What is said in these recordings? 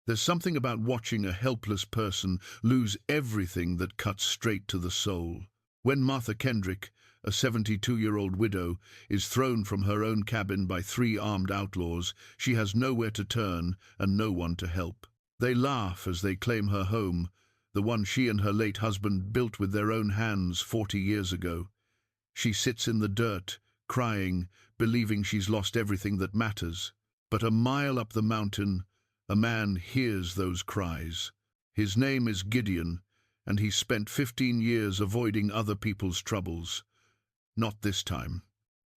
There's something about watching a helpless person lose everything that cuts straight to the soul. When Martha Kendrick, a 72-year-old widow, is thrown from her own cabin by 3 armed outlaws, she has nowhere to turn and no one to help. They laugh as they claim her home, the one she and her late husband built with their own hands 40 years ago. She sits in the dirt, crying, believing she's lost everything that matters. But a mile up the mountain, a man hears those cries. His name is Gideon, and he spent 15 years avoiding other people's troubles. Not this time.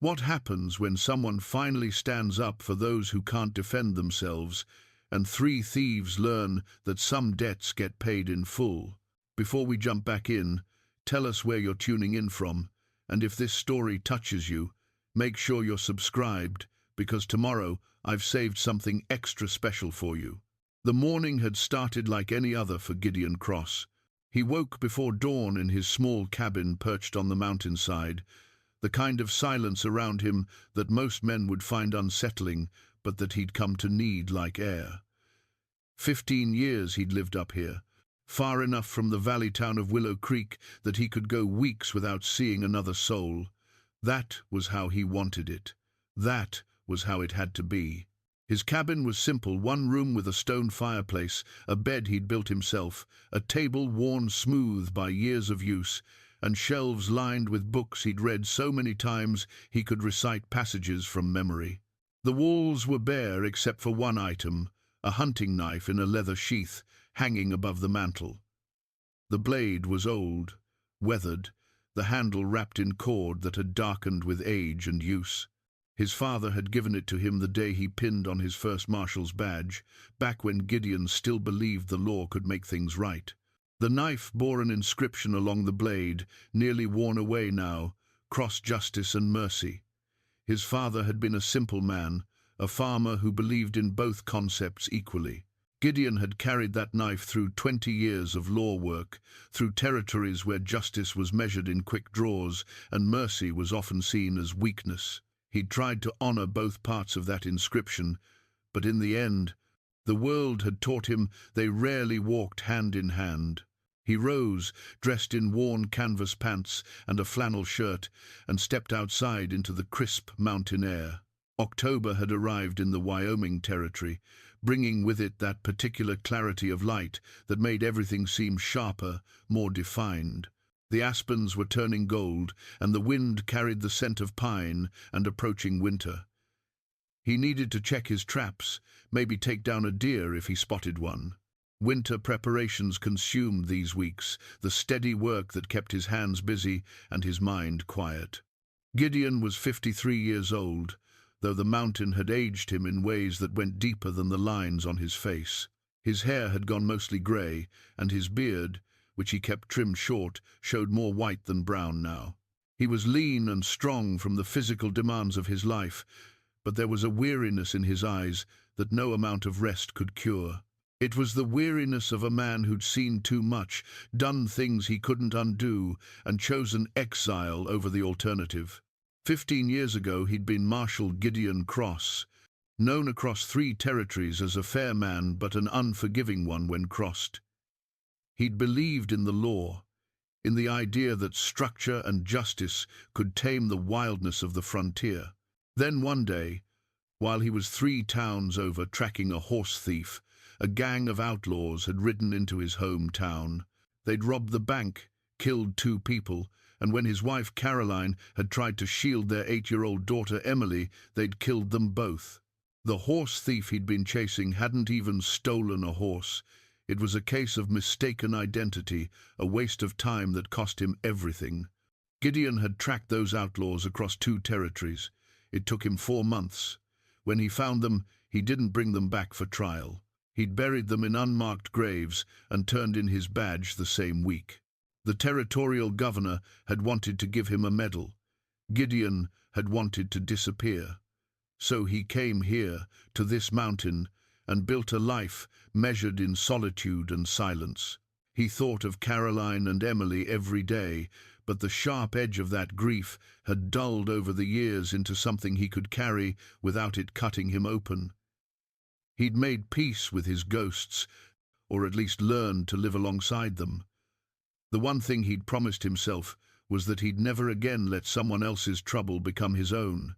What happens when someone finally stands up for those who can't defend themselves, and 3 thieves learn that some debts get paid in full? Before we jump back in, tell us where you're tuning in from, and if this story touches you, make sure you're subscribed, because tomorrow I've saved something extra special for you. The morning had started like any other for Gideon Cross. He woke before dawn in his small cabin perched on the mountainside, the kind of silence around him that most men would find unsettling, but that he'd come to need like air. 15 years he'd lived up here, far enough from the valley town of Willow Creek that he could go weeks without seeing another soul. That was how he wanted it. That was how it had to be. His cabin was simple, 1 room with a stone fireplace, a bed he'd built himself, a table worn smooth by years of use, and shelves lined with books he'd read so many times he could recite passages from memory. The walls were bare except for one item, a hunting knife in a leather sheath hanging above the mantel. The blade was old, weathered, the handle wrapped in cord that had darkened with age and use. His father had given it to him the day he pinned on his first marshal's badge, back when Gideon still believed the law could make things right. The knife bore an inscription along the blade, nearly worn away now, "Cross Justice and Mercy." His father had been a simple man, a farmer who believed in both concepts equally. Gideon had carried that knife through 20 years of law work, through territories where justice was measured in quick draws and mercy was often seen as weakness. He'd tried to honor both parts of that inscription, but in the end, the world had taught him they rarely walked hand in hand. He rose, dressed in worn canvas pants and a flannel shirt, and stepped outside into the crisp mountain air. October had arrived in the Wyoming territory, bringing with it that particular clarity of light that made everything seem sharper, more defined. The aspens were turning gold, and the wind carried the scent of pine and approaching winter. He needed to check his traps, maybe take down a deer if he spotted one. Winter preparations consumed these weeks, the steady work that kept his hands busy and his mind quiet. Gideon was 53 years old, though the mountain had aged him in ways that went deeper than the lines on his face. His hair had gone mostly grey, and his beard, which he kept trimmed short, showed more white than brown now. He was lean and strong from the physical demands of his life, but there was a weariness in his eyes that no amount of rest could cure. It was the weariness of a man who'd seen too much, done things he couldn't undo, and chosen exile over the alternative. 15 years ago he'd been Marshal Gideon Cross, known across 3 territories as a fair man but an unforgiving one when crossed. He'd believed in the law, in the idea that structure and justice could tame the wildness of the frontier. Then one day, while he was 3 towns over tracking a horse thief, a gang of outlaws had ridden into his hometown. They'd robbed the bank, killed 2 people, and when his wife Caroline had tried to shield their 8-year-old daughter Emily, they'd killed them both. The horse thief he'd been chasing hadn't even stolen a horse. It was a case of mistaken identity, a waste of time that cost him everything. Gideon had tracked those outlaws across 2 territories. It took him 4 months. When he found them, he didn't bring them back for trial. He'd buried them in unmarked graves and turned in his badge the same week. The territorial governor had wanted to give him a medal. Gideon had wanted to disappear. So he came here, to this mountain, and built a life measured in solitude and silence. He thought of Caroline and Emily every day, but the sharp edge of that grief had dulled over the years into something he could carry without it cutting him open. He'd made peace with his ghosts, or at least learned to live alongside them. The one thing he'd promised himself was that he'd never again let someone else's trouble become his own.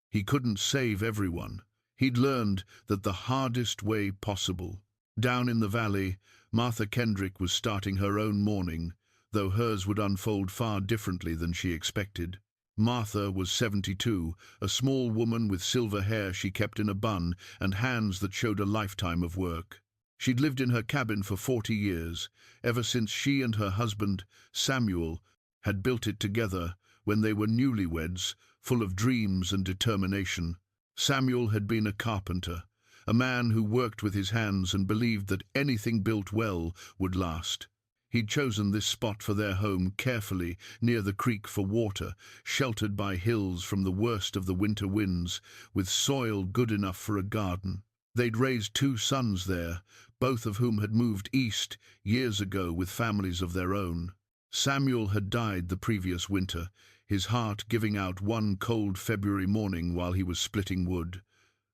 He couldn't save everyone. He'd learned that the hardest way possible. Down in the valley, Martha Kendrick was starting her own morning, though hers would unfold far differently than she expected. Martha was 72, a small woman with silver hair she kept in a bun and hands that showed a lifetime of work. She'd lived in her cabin for 40 years, ever since she and her husband, Samuel, had built it together when they were newlyweds, full of dreams and determination. Samuel had been a carpenter, a man who worked with his hands and believed that anything built well would last. He'd chosen this spot for their home carefully, near the creek for water, sheltered by hills from the worst of the winter winds, with soil good enough for a garden. They'd raised 2 sons there, both of whom had moved east years ago with families of their own. Samuel had died the previous winter, his heart giving out one cold February morning while he was splitting wood.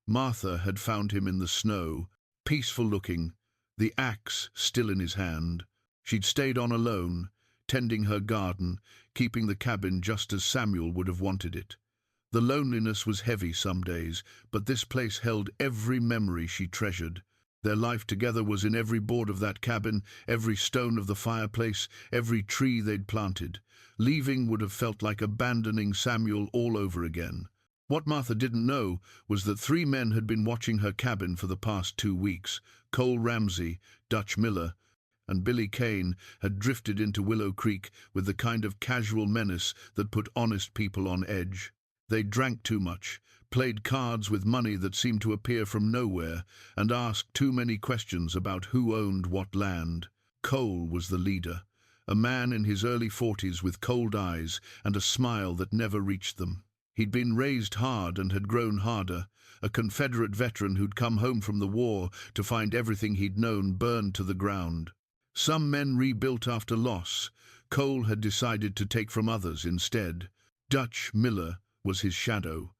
Martha had found him in the snow, peaceful-looking, the axe still in his hand. She'd stayed on alone, tending her garden, keeping the cabin just as Samuel would have wanted it. The loneliness was heavy some days, but this place held every memory she treasured. Their life together was in every board of that cabin, every stone of the fireplace, every tree they'd planted. Leaving would have felt like abandoning Samuel all over again. What Martha didn't know was that 3 men had been watching her cabin for the past 2 weeks. Cole Ramsey, Dutch Miller, and Billy Kane had drifted into Willow Creek with the kind of casual menace that put honest people on edge. They drank too much, played cards with money that seemed to appear from nowhere, and asked too many questions about who owned what land. Cole was the leader, a man in his early 40s with cold eyes and a smile that never reached them. He'd been raised hard and had grown harder, a Confederate veteran who'd come home from the war to find everything he'd known burned to the ground. Some men rebuilt after loss. Cole had decided to take from others instead. Dutch Miller was his shadow,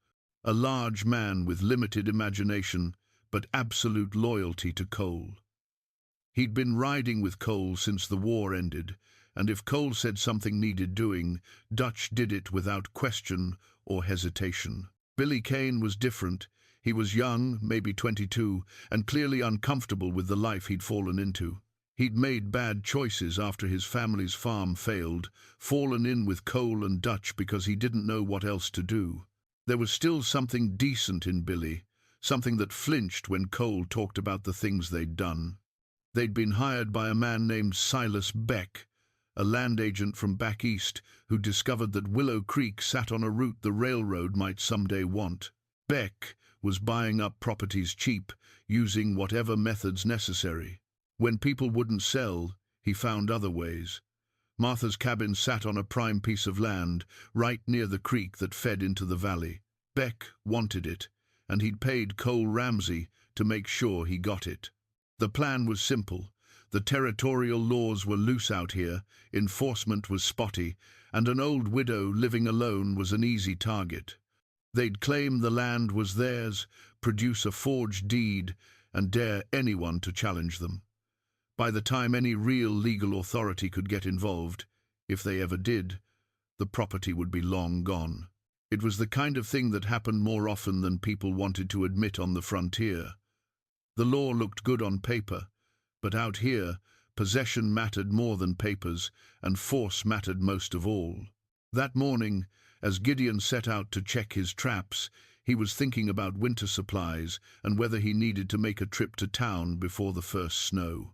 a large man with limited imagination, but absolute loyalty to Cole. He'd been riding with Cole since the war ended, and if Cole said something needed doing, Dutch did it without question or hesitation. Billy Kane was different. He was young, maybe 22, and clearly uncomfortable with the life he'd fallen into. He'd made bad choices after his family's farm failed, fallen in with Cole and Dutch because he didn't know what else to do. There was still something decent in Billy, something that flinched when Cole talked about the things they'd done. They'd been hired by a man named Silas Beck, a land agent from back east who discovered that Willow Creek sat on a route the railroad might someday want. Beck was buying up properties cheap, using whatever methods necessary. When people wouldn't sell, he found other ways. Martha's cabin sat on a prime piece of land, right near the creek that fed into the valley. Beck wanted it, and he'd paid Cole Ramsey to make sure he got it. The plan was simple. The territorial laws were loose out here, enforcement was spotty, and an old widow living alone was an easy target. They'd claim the land was theirs, produce a forged deed, and dare anyone to challenge them. By the time any real legal authority could get involved, if they ever did, the property would be long gone. It was the kind of thing that happened more often than people wanted to admit on the frontier. The law looked good on paper, but out here, possession mattered more than papers, and force mattered most of all. That morning, as Gideon set out to check his traps, he was thinking about winter supplies and whether he needed to make a trip to town before the first snow.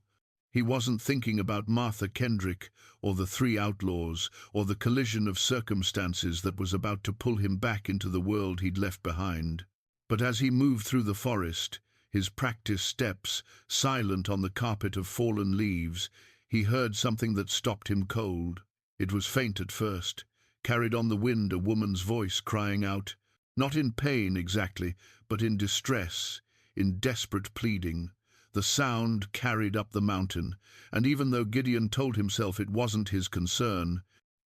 He wasn't thinking about Martha Kendrick or the 3 outlaws or the collision of circumstances that was about to pull him back into the world he'd left behind. But as he moved through the forest, his practiced steps silent on the carpet of fallen leaves, he heard something that stopped him cold. It was faint at first, carried on the wind a woman's voice crying out, not in pain exactly, but in distress, in desperate pleading. The sound carried up the mountain, and even though Gideon told himself it wasn't his concern,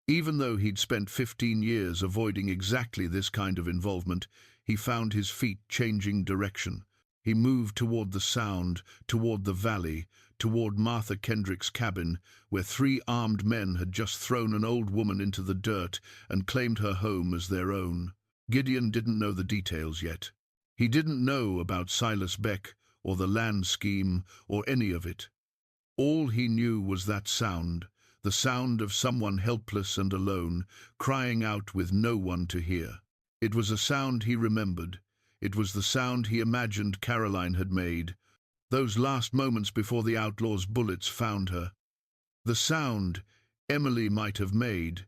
even though he'd spent 15 years avoiding exactly this kind of involvement, he found his feet changing direction. He moved toward the sound, toward the valley, toward Martha Kendrick's cabin, where three armed men had just thrown an old woman into the dirt and claimed her home as their own. Gideon didn't know the details yet. He didn't know about Silas Beck or the land scheme or any of it. All he knew was that sound, the sound of someone helpless and alone, crying out with no one to hear. It was a sound he remembered. It was the sound he imagined Caroline had made, those last moments before the outlaws' bullets found her. The sound Emily might have made,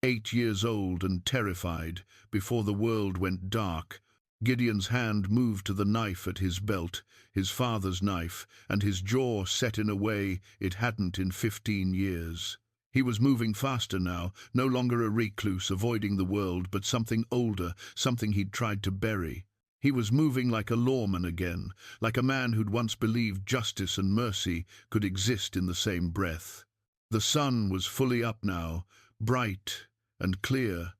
8 years old and terrified, before the world went dark. Gideon's hand moved to the knife at his belt, his father's knife, and his jaw set in a way it hadn't in 15 years. He was moving faster now, no longer a recluse avoiding the world, but something older, something he'd tried to bury. He was moving like a lawman again, like a man who'd once believed justice and mercy could exist in the same breath. The sun was fully up now, bright and clear,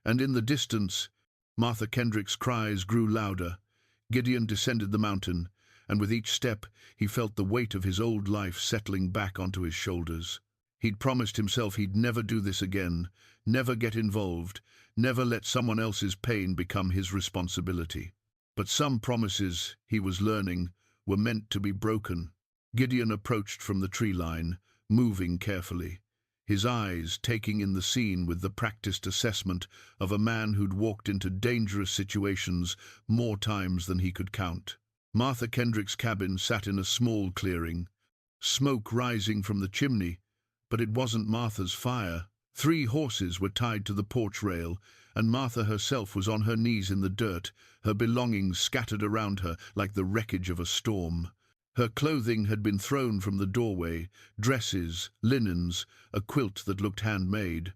and in the distance, Martha Kendrick's cries grew louder. Gideon descended the mountain, and with each step he felt the weight of his old life settling back onto his shoulders. He'd promised himself he'd never do this again, never get involved, never let someone else's pain become his responsibility. But some promises, he was learning, were meant to be broken. Gideon approached from the tree line, moving carefully, his eyes taking in the scene with the practiced assessment of a man who'd walked into dangerous situations more times than he could count. Martha Kendrick's cabin sat in a small clearing, smoke rising from the chimney, but it wasn't Martha's fire. 3 horses were tied to the porch rail, and Martha herself was on her knees in the dirt, her belongings scattered around her like the wreckage of a storm. Her clothing had been thrown from the doorway, dresses, linens, a quilt that looked handmade.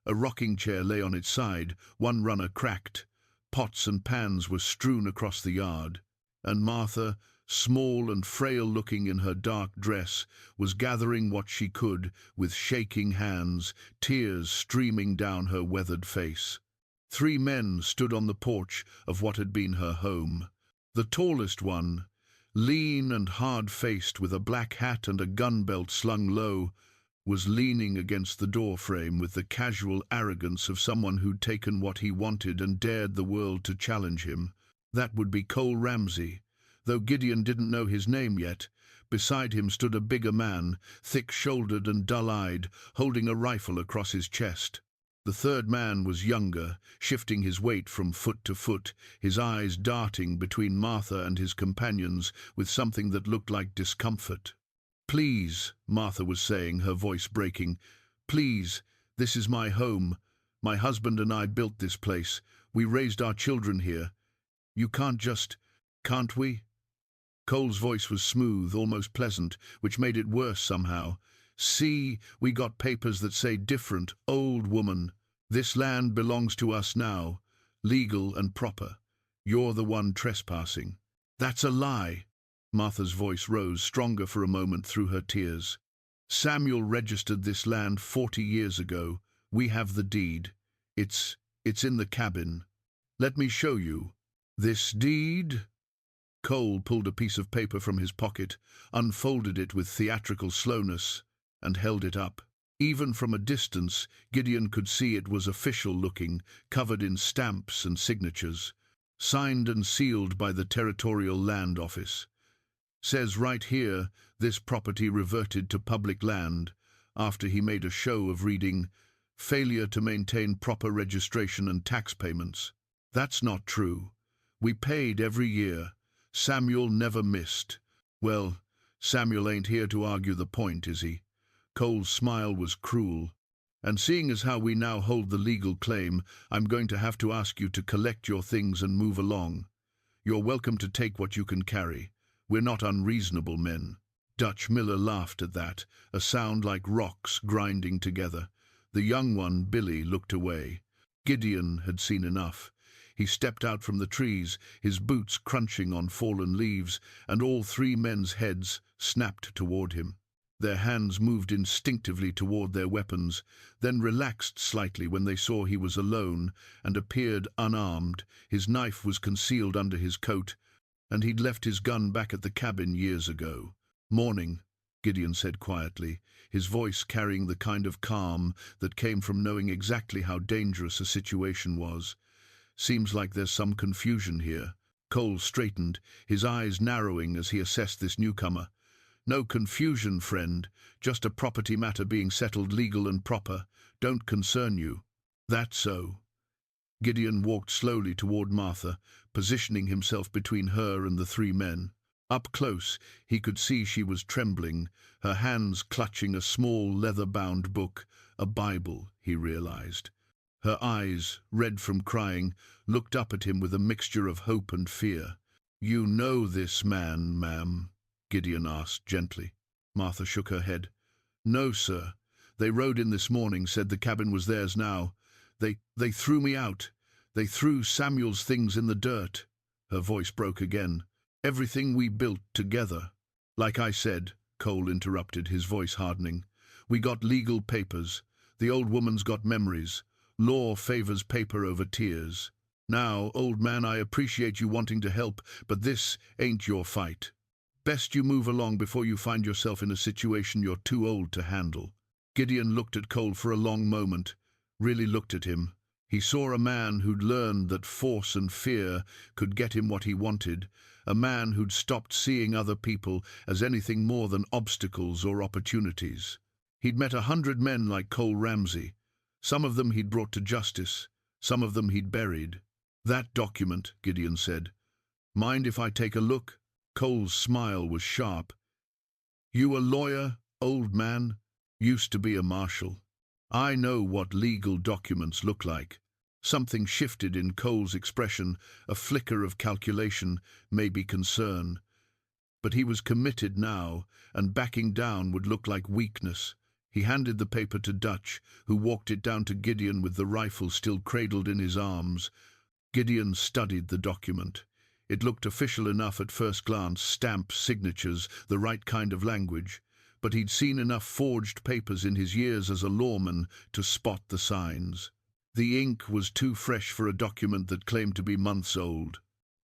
A rocking chair lay on its side, one runner cracked. Pots and pans were strewn across the yard, and Martha, small and frail-looking in her dark dress, was gathering what she could with shaking hands, tears streaming down her weathered face. 3 men stood on the porch of what had been her home. The tallest one, lean and hard-faced with a black hat and a gun belt slung low, was leaning against the door frame with the casual arrogance of someone who'd taken what he wanted and dared the world to challenge him. That would be Cole Ramsey. Though Gideon didn't know his name yet, beside him stood a bigger man, thick-shouldered and dull-eyed, holding a rifle across his chest. The third man was younger, shifting his weight from foot to foot, his eyes darting between Martha and his companions with something that looked like discomfort. "Please," Martha was saying, her voice breaking, "please, this is my home. My husband and I built this place. We raised our children here. You can't just... can't we?" Cole's voice was smooth, almost pleasant, which made it worse somehow. "See, we got papers that say different, old woman. This land belongs to us now, legal and proper. You're the one trespassing." "That's a lie." Martha's voice rose, stronger for a moment through her tears. "Samuel registered this land 40 years ago. We have the deed. It's in the cabin. Let me show you." "This deed?" Cole pulled a piece of paper from his pocket, unfolded it with theatrical slowness, and held it up. Even from a distance, Gideon could see it was official-looking, covered in stamps and signatures. "Signed and sealed by the Territorial Land Office. Says right here, this property reverted to public land," after he made a show of reading, "failure to maintain proper registration and tax payments. That's not true. We paid every year. Samuel never missed." "Well, Samuel ain't here to argue the point, is he?" Cole's smile was cruel. "And seeing as how we now hold the legal claim, I'm going to have to ask you to collect your things and move along. You're welcome to take what you can carry. We're not unreasonable men." Dutch Miller laughed at that, a sound like rocks grinding together. The young one, Billy, looked away. Gideon had seen enough. He stepped out from the trees, his boots crunching on fallen leaves, and all 3 men's heads snapped toward him. Their hands moved instinctively toward their weapons, then relaxed slightly when they saw he was alone and appeared unarmed. His knife was concealed under his coat, and he'd left his gun back at the cabin years ago. "Morning," Gideon said quietly, his voice carrying the kind of calm that came from knowing exactly how dangerous a situation was. "Seems like there's some confusion here." Cole straightened, his eyes narrowing as he assessed this newcomer. "No confusion, friend, just a property matter being settled legal and proper. Don't concern you." "That's so." Gideon walked slowly toward Martha, positioning himself between her and the three men. Up close, he could see she was trembling, her hands clutching a small leather-bound book, a Bible, he realized. Her eyes, red from crying, looked up at him with a mixture of hope and fear. "You know this man, ma'am?" Gideon asked gently. Martha shook her head. "No, sir. They rode in this morning, said the cabin was theirs now. They threw me out. They threw Samuel's things in the dirt." Her voice broke again. "Everything we built together." "Like I said," Cole interrupted, his voice hardening. "We got legal papers. The old woman's got memories. Law favors paper over tears. Now, old man, I appreciate you wanting to help, but this ain't your fight. Best you move along before you find yourself in a situation you're too old to handle." Gideon looked at Cole for a long moment, really looked at him. He saw a man who'd learned that force and fear could get him what he wanted, a man who'd stopped seeing other people as anything more than obstacles or opportunities. He'd met 100 men like Cole Ramsey. Some of them he'd brought to justice, some of them he'd buried. "That document," Gideon said. "Mind if I take a look?" Cole's smile was sharp. "You a lawyer, old man? Used to be a marshal. I know what legal documents look like." Something shifted in Cole's expression, a flicker of calculation, maybe concern. But he was committed now, and backing down would look like weakness. He handed the paper to Dutch, who walked it down to Gideon with the rifle still cradled in his arms. Gideon studied the document. It looked official enough at first glance, stamps, signatures, the right kind of language. But he'd seen enough forged papers in his years as a lawman to spot the signs. The ink was too fresh for a document that claimed to be months old.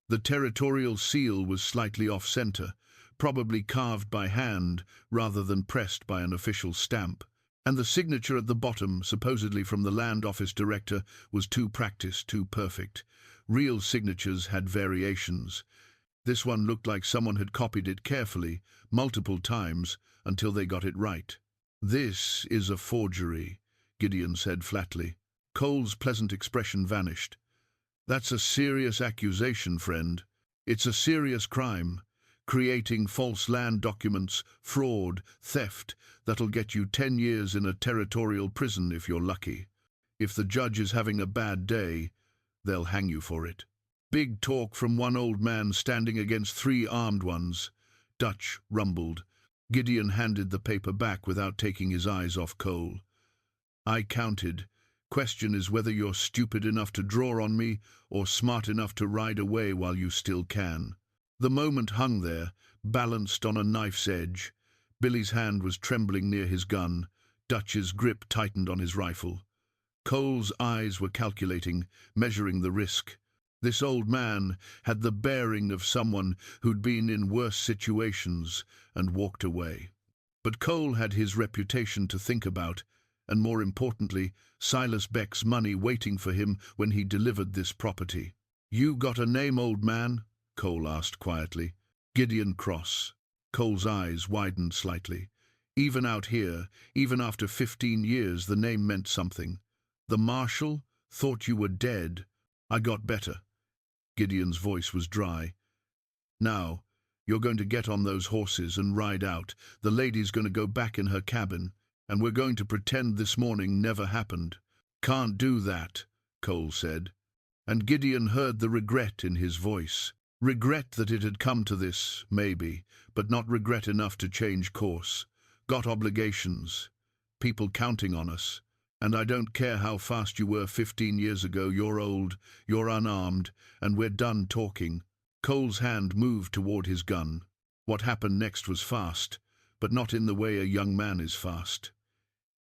The territorial seal was slightly off-center, probably carved by hand rather than pressed by an official stamp. And the signature at the bottom, supposedly from the land office director, was too practiced, too perfect. Real signatures had variations. This one looked like someone had copied it carefully, multiple times, until they got it right. "This is a forgery," Gideon said flatly. Cole's pleasant expression vanished. "That's a serious accusation, friend. It's a serious crime. Creating false land documents, fraud, theft, that'll get you 10 years in a territorial prison if you're lucky. If the judge is having a bad day, they'll hang you for it." Big talk from one old man standing against 3 armed ones. Dutch rumbled. Gideon handed the paper back without taking his eyes off Cole. "I counted. Question is whether you're stupid enough to draw on me or smart enough to ride away while you still can." The moment hung there, balanced on a knife's edge. Billy's hand was trembling near his gun. Dutch's grip tightened on his rifle. Cole's eyes were calculating, measuring the risk. This old man had the bearing of someone who'd been in worse situations and walked away. But Cole had his reputation to think about, and more importantly, Silas Beck's money waiting for him when he delivered this property. "You got a name, old man?" Cole asked quietly. "Gideon Cross." Cole's eyes widened slightly. Even out here, even after 15 years, the name meant something. "The marshal thought you were dead. I got better." Gideon's voice was dry. "Now, you're going to get on those horses and ride out. The lady's going to go back in her cabin, and we're going to pretend this morning never happened." "Can't do that," Cole said. And Gideon heard the regret in his voice. Regret that it had come to this, maybe, but not regret enough to change course. Got obligations. People counting on us. And I don't care how fast you were 15 years ago, you're old, you're unarmed, and we're done talking. Cole's hand moved toward his gun. What happened next was fast, but not in the way a young man is fast.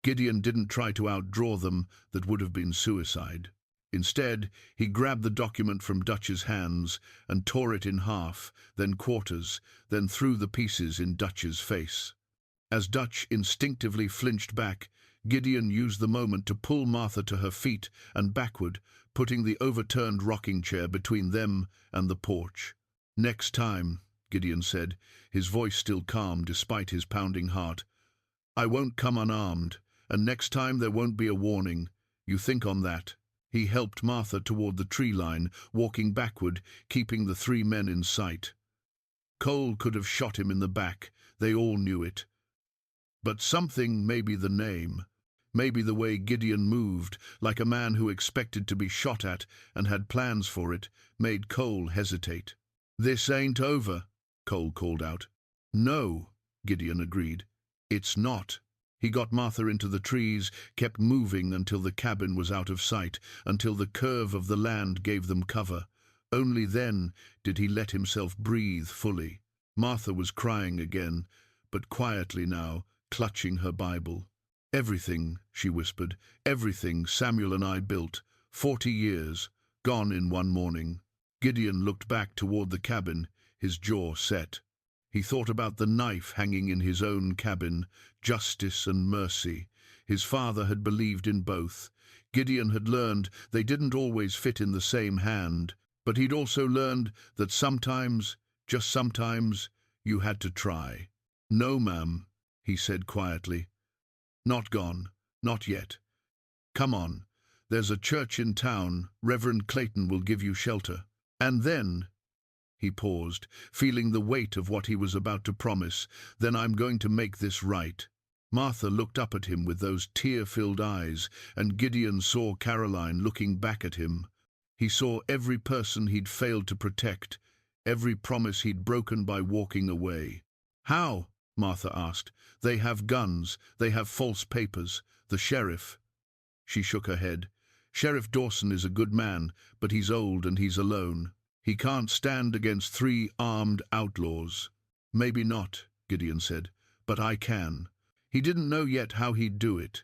Gideon didn't try to outdraw them, that would have been suicide. Instead, he grabbed the document from Dutch's hands and tore it in half, then quarters, then threw the pieces in Dutch's face. As Dutch instinctively flinched back, Gideon used the moment to pull Martha to her feet and backward, putting the overturned rocking chair between them and the porch. "Next time," Gideon said, his voice still calm despite his pounding heart, "I won't come unarmed, and next time there won't be a warning. You think on that." He helped Martha toward the tree line, walking backward, keeping the three men in sight. Cole could have shot him in the back, they all knew it. But something, maybe the name, maybe the way Gideon moved, like a man who expected to be shot at and had plans for it, made Cole hesitate. "This ain't over," Cole called out. "No," Gideon agreed. "It's not." He got Martha into the trees, kept moving until the cabin was out of sight, until the curve of the land gave them cover. Only then did he let himself breathe fully. Martha was crying again, but quietly now, clutching her Bible. "Everything," she whispered, "everything Samuel and I built, 40 years, gone in one morning." Gideon looked back toward the cabin, his jaw set. He thought about the knife hanging in his own cabin, justice and mercy. His father had believed in both. Gideon had learned they didn't always fit in the same hand, but he'd also learned that sometimes, just sometimes, you had to try. "No, ma'am," he said quietly. "Not gone, not yet. Come on, there's a church in town. Reverend Clayton will give you shelter. And then—" He paused, feeling the weight of what he was about to promise. "Then I'm going to make this right." Martha looked up at him with those tear-filled eyes, and Gideon saw Caroline looking back at him. He saw every person he'd failed to protect, every promise he'd broken by walking away. "How?" Martha asked. "They have guns, they have false papers. The sheriff—" She shook her head. "Sheriff Dawson is a good man, but he's old and he's alone. He can't stand against 3 armed outlaws." "Maybe not," Gideon said, "but I can." He didn't know yet how he'd do it.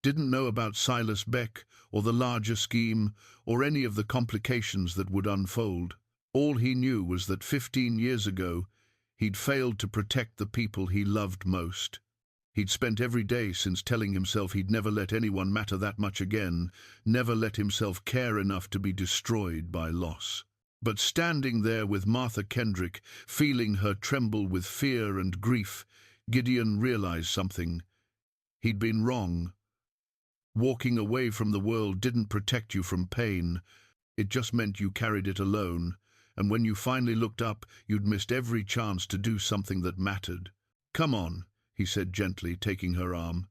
Didn't know about Silas Beck, or the larger scheme, or any of the complications that would unfold. All he knew was that 15 years ago, he'd failed to protect the people he loved most. He'd spent every day since telling himself he'd never let anyone matter that much again, never let himself care enough to be destroyed by loss. But standing there with Martha Kendrick, feeling her tremble with fear and grief, Gideon realized something. He'd been wrong. Walking away from the world didn't protect you from pain. It just meant you carried it alone, and when you finally looked up, you'd missed every chance to do something that mattered. "Come on," he said gently, taking her arm.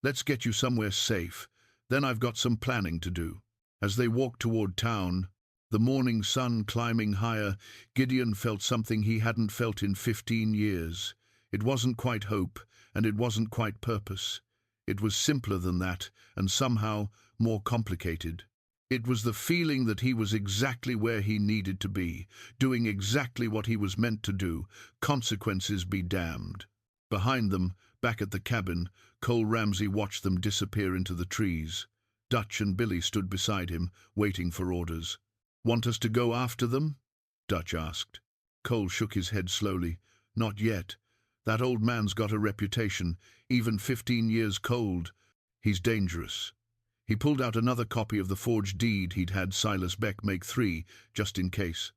"Let's get you somewhere safe. Then I've got some planning to do." As they walked toward town, the morning sun climbing higher, Gideon felt something he hadn't felt in 15 years. It wasn't quite hope, and it wasn't quite purpose. It was simpler than that, and somehow more complicated. It was the feeling that he was exactly where he needed to be, doing exactly what he was meant to do, consequences be damned. Behind them, back at the cabin, Cole Ramsey watched them disappear into the trees. Dutch and Billy stood beside him, waiting for orders. "Want us to go after them?" Dutch asked. Cole shook his head slowly. "Not yet. That old man's got a reputation, even 15 years cold. He's dangerous." He pulled out another copy of the forged deed he'd had Silas Beck make 3, just in case.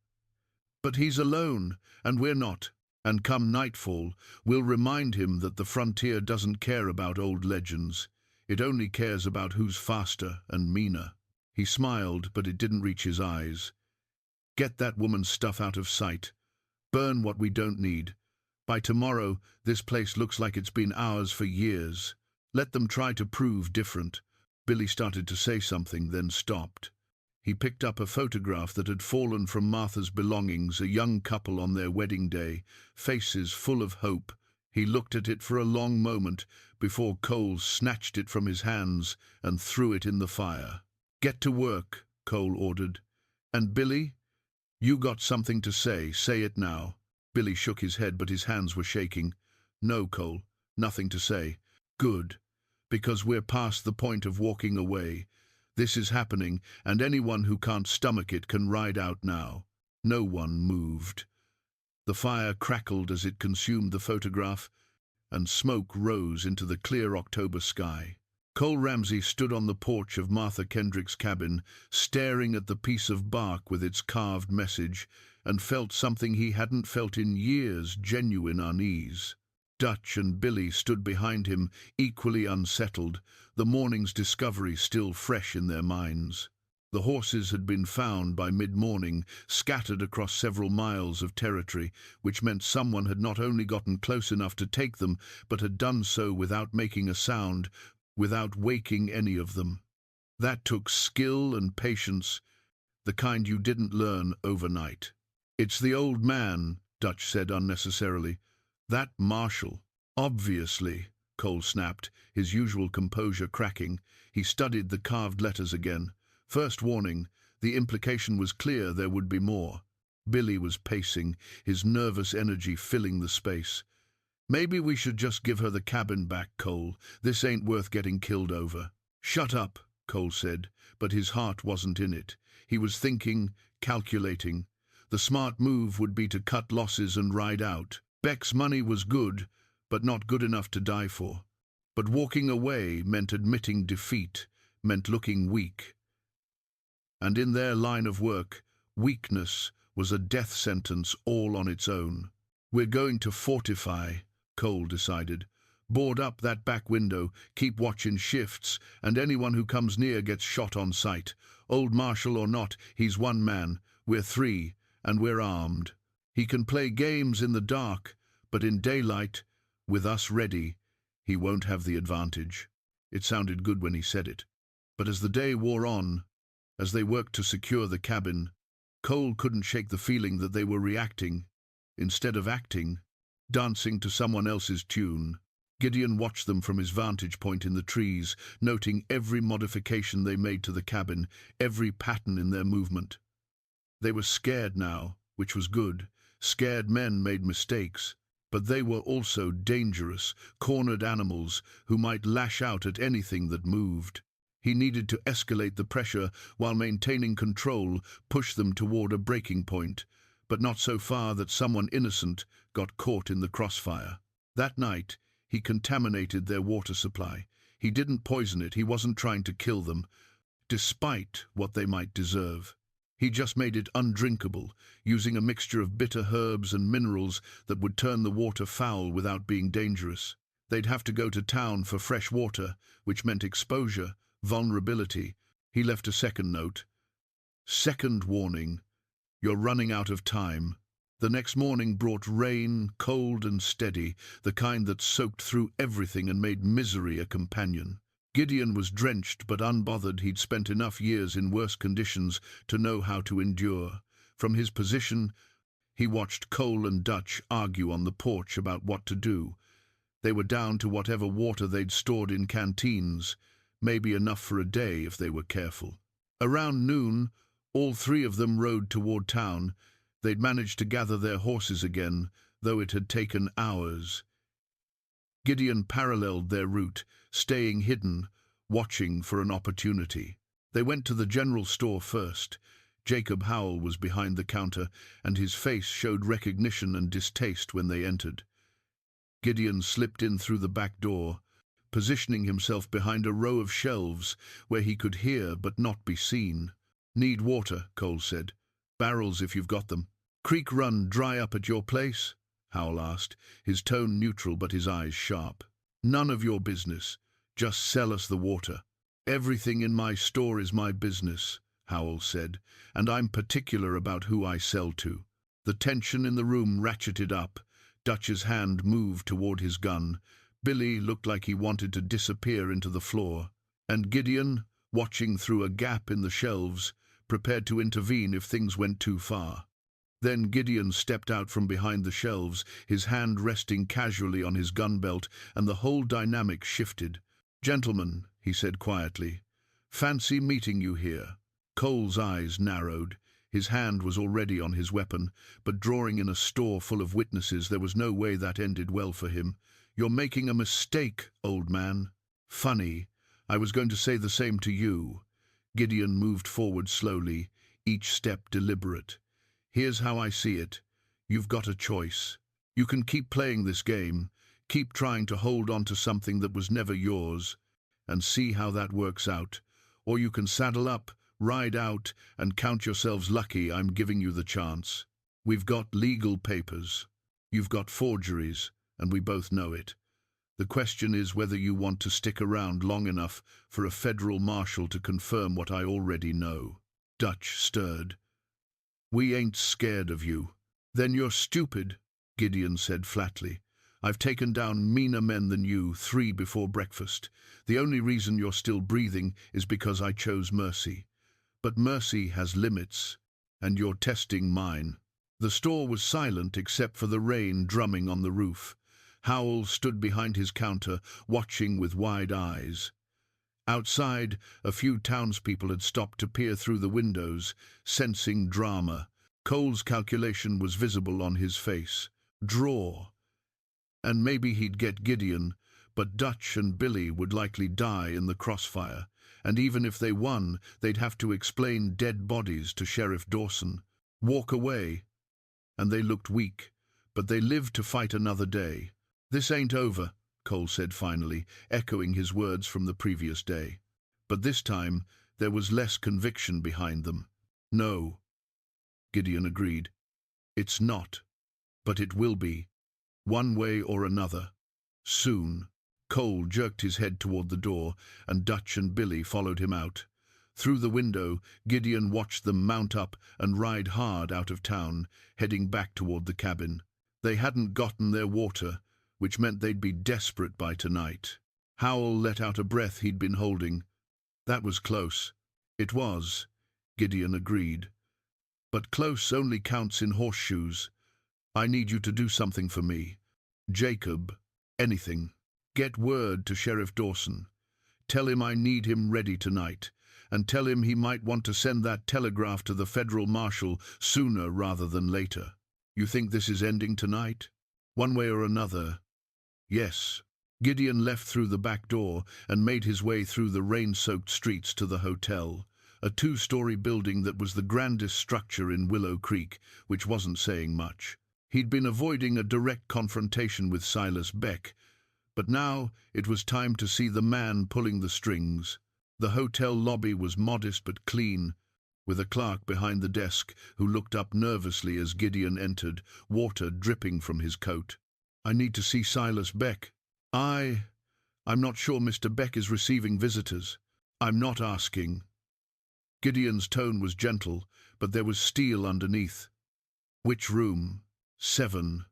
"But he's alone, and we're not. And come nightfall, we'll remind him that the frontier doesn't care about old legends. It only cares about who's faster and meaner." He smiled, but it didn't reach his eyes. "Get that woman's stuff out of sight. Burn what we don't need. By tomorrow, this place looks like it's been ours for years. Let them try to prove different." Billy started to say something, then stopped. He picked up a photograph that had fallen from Martha's belongings, a young couple on their wedding day, faces full of hope. He looked at it for a long moment before Cole snatched it from his hands and threw it in the fire. "Get to work," Cole ordered. "And Billy, you got something to say. Say it now." Billy shook his head, but his hands were shaking. "No, Cole, nothing to say." "Good, because we're past the point of walking away. This is happening, and anyone who can't stomach it can ride out now. No one moved. The fire crackled as it consumed the photograph, and smoke rose into the clear October sky. Cole Ramsey stood on the porch of Martha Kendrick's cabin, staring at the piece of bark with its carved message, and felt something he hadn't felt in years, genuine unease. Dutch and Billy stood behind him, equally unsettled, the morning's discovery still fresh in their minds. The horses had been found by mid-morning, scattered across several miles of territory, which meant someone had not only gotten close enough to take them, but had done so without making a sound, without waking any of them. That took skill and patience, the kind you didn't learn overnight. "It's the old man," Dutch said unnecessarily. "That Marshall." "Obviously," Cole snapped, his usual composure cracking. He studied the carved letters again. First warning, the implication was clear there would be more. Billy was pacing, his nervous energy filling the space. "Maybe we should just give her the cabin back, Cole. This ain't worth getting killed over." "Shut up," Cole said, but his heart wasn't in it. He was thinking, calculating. The smart move would be to cut losses and ride out. Beck's money was good, but not good enough to die for. But walking away meant admitting defeat, meant looking weak. And in their line of work, weakness was a death sentence all on its own. "We're going to fortify," Cole decided. "Board up that back window, keep watch in shifts, and anyone who comes near gets shot on sight. Old Marshall or not, he's one man. We're three, and we're armed. He can play games in the dark, but in daylight, with us ready, he won't have the advantage." It sounded good when he said it. But as the day wore on, as they worked to secure the cabin, Cole couldn't shake the feeling that they were reacting, instead of acting, dancing to someone else's tune. Gideon watched them from his vantage point in the trees, noting every modification they made to the cabin, every pattern in their movement. They were scared now, which was good. Scared men made mistakes, but they were also dangerous, cornered animals who might lash out at anything that moved. He needed to escalate the pressure while maintaining control, push them toward a breaking point, but not so far that someone innocent got caught in the crossfire. That night, he contaminated their water supply. He didn't poison it, he wasn't trying to kill them, despite what they might deserve. He just made it undrinkable, using a mixture of bitter herbs and minerals that would turn the water foul without being dangerous. They'd have to go to town for fresh water, which meant exposure, vulnerability. He left a second note. "Second warning. You're running out of time." The next morning brought rain, cold and steady, the kind that soaked through everything and made misery a companion. Gideon was drenched but unbothered. He'd spent enough years in worse conditions to know how to endure. From his position, he watched Cole and Dutch argue on the porch about what to do. They were down to whatever water they'd stored in canteens, maybe enough for a day if they were careful. Around noon, all three of them rode toward town. They'd managed to gather their horses again, though it had taken hours. Gideon paralleled their route, staying hidden, watching for an opportunity. They went to the general store first. Jacob Howell was behind the counter, and his face showed recognition and distaste when they entered. Gideon slipped in through the back door, positioning himself behind a row of shelves where he could hear but not be seen. "Need water," Cole said. "Barrels if you've got them." "Creek run dry up at your place?" Howell asked, his tone neutral but his eyes sharp. "None of your business. Just sell us the water." "Everything in my store is my business," Howell said, "and I'm particular about who I sell to." The tension in the room ratcheted up. Dutch's hand moved toward his gun. Billy looked like he wanted to disappear into the floor. And Gideon, watching through a gap in the shelves, prepared to intervene if things went too far. Then Gideon stepped out from behind the shelves, his hand resting casually on his gun belt, and the whole dynamic shifted. "Gentlemen," he said quietly, "fancy meeting you here." Cole's eyes narrowed. His hand was already on his weapon, but drawing in a store full of witnesses, there was no way that ended well for him. "You're making a mistake, old man." "Funny. I was going to say the same to you." Gideon moved forward slowly, each step deliberate. Here's how I see it. You've got a choice. You can keep playing this game, keep trying to hold on to something that was never yours, and see how that works out. Or you can saddle up, ride out, and count yourselves lucky I'm giving you the chance. We've got legal papers. You've got forgeries, and we both know it. The question is whether you want to stick around long enough for a federal marshal to confirm what I already know. Dutch stirred. We ain't scared of you. Then you're stupid, Gideon said flatly. I've taken down meaner men than you 3 before breakfast. The only reason you're still breathing is because I chose mercy. But mercy has limits, and you're testing mine. The store was silent except for the rain drumming on the roof. Howell stood behind his counter, watching with wide eyes. Outside, a few townspeople had stopped to peer through the windows, sensing drama. Cole's calculation was visible on his face. Draw. And maybe he'd get Gideon, but Dutch and Billy would likely die in the crossfire, and even if they won, they'd have to explain dead bodies to Sheriff Dawson. Walk away. And they looked weak, but they lived to fight another day. This ain't over, Cole said finally, echoing his words from the previous day. But this time, there was less conviction behind them. No, Gideon agreed. It's not, but it will be. One way or another. Soon. Cole jerked his head toward the door, and Dutch and Billy followed him out. Through the window, Gideon watched them mount up and ride hard out of town, heading back toward the cabin. They hadn't gotten their water, which meant they'd be desperate by tonight. Howell let out a breath he'd been holding. That was close. It was, Gideon agreed. But close only counts in horseshoes. I need you to do something for me. Jacob, anything. Get word to Sheriff Dawson. Tell him I need him ready tonight, and tell him he might want to send that telegraph to the federal marshal sooner rather than later. You think this is ending tonight? One way or another. Yes. Gideon left through the back door and made his way through the rain-soaked streets to the hotel, a 2-story building that was the grandest structure in Willow Creek, which wasn't saying much. He'd been avoiding a direct confrontation with Silas Beck, but now it was time to see the man pulling the strings. The hotel lobby was modest but clean, with a clerk behind the desk who looked up nervously as Gideon entered, water dripping from his coat. I need to see Silas Beck. I'm not sure Mr. Beck is receiving visitors. I'm not asking. Gideon's tone was gentle, but there was steel underneath. Which room? 7.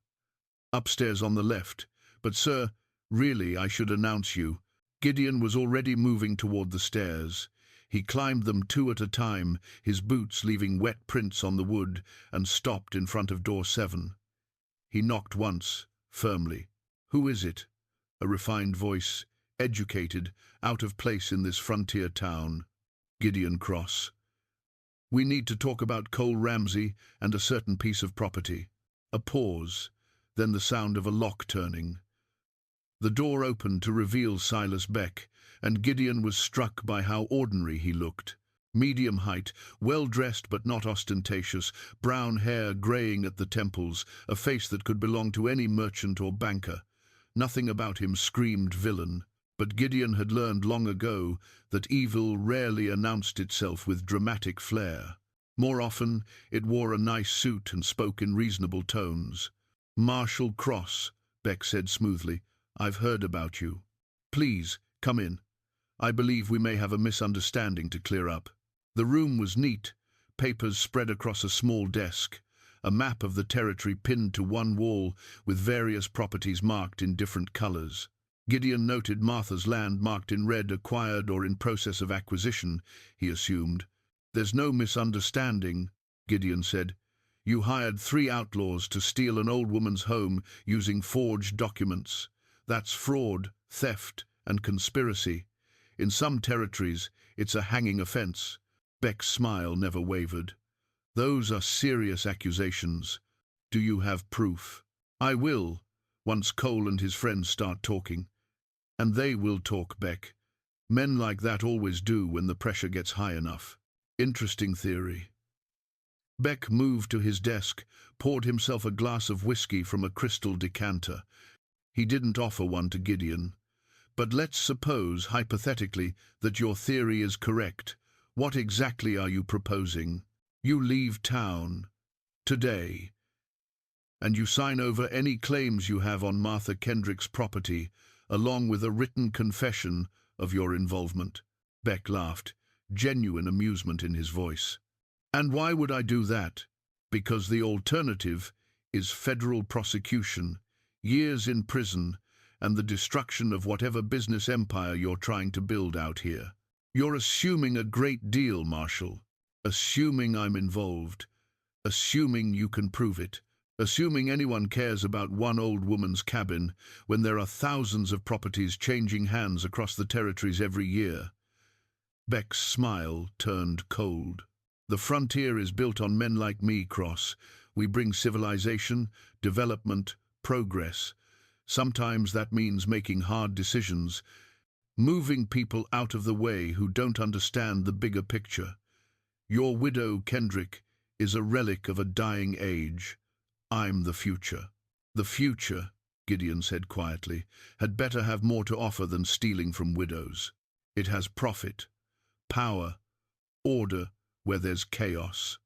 Upstairs on the left. But, sir, really, I should announce you. Gideon was already moving toward the stairs. He climbed them 2 at a time, his boots leaving wet prints on the wood, and stopped in front of door 7. He knocked once, firmly. Who is it? A refined voice, educated, out of place in this frontier town. Gideon Cross. We need to talk about Cole Ramsey and a certain piece of property. A pause, then the sound of a lock turning. The door opened to reveal Silas Beck, and Gideon was struck by how ordinary he looked. Medium height, well-dressed but not ostentatious, brown hair greying at the temples, a face that could belong to any merchant or banker. Nothing about him screamed villain, but Gideon had learned long ago that evil rarely announced itself with dramatic flair. More often, it wore a nice suit and spoke in reasonable tones. Marshal Cross, Beck said smoothly, I've heard about you. Please, come in. I believe we may have a misunderstanding to clear up. The room was neat, papers spread across a small desk, a map of the territory pinned to one wall with various properties marked in different colors. Gideon noted Martha's land marked in red, acquired or in process of acquisition, he assumed. There's no misunderstanding, Gideon said. You hired 3 outlaws to steal an old woman's home using forged documents. That's fraud, theft, and conspiracy. In some territories, it's a hanging offense. Beck's smile never wavered. Those are serious accusations. Do you have proof? I will, once Cole and his friends start talking. And they will talk, Beck. Men like that always do when the pressure gets high enough. Interesting theory. Beck moved to his desk, poured himself a glass of whiskey from a crystal decanter. He didn't offer one to Gideon. But let's suppose, hypothetically, that your theory is correct. What exactly are you proposing? You leave town today, and you sign over any claims you have on Martha Kendrick's property, along with a written confession of your involvement. Beck laughed, genuine amusement in his voice. And why would I do that? Because the alternative is federal prosecution, years in prison, and the destruction of whatever business empire you're trying to build out here. You're assuming a great deal, Marshall. Assuming I'm involved. Assuming you can prove it. Assuming anyone cares about one old woman's cabin when there are thousands of properties changing hands across the territories every year. Beck's smile turned cold. The frontier is built on men like me, Cross. We bring civilization, development, progress. Sometimes that means making hard decisions, moving people out of the way who don't understand the bigger picture. Your widow, Kendrick, is a relic of a dying age. I'm the future. The future, Gideon said quietly, had better have more to offer than stealing from widows. It has profit, power, order where there's chaos.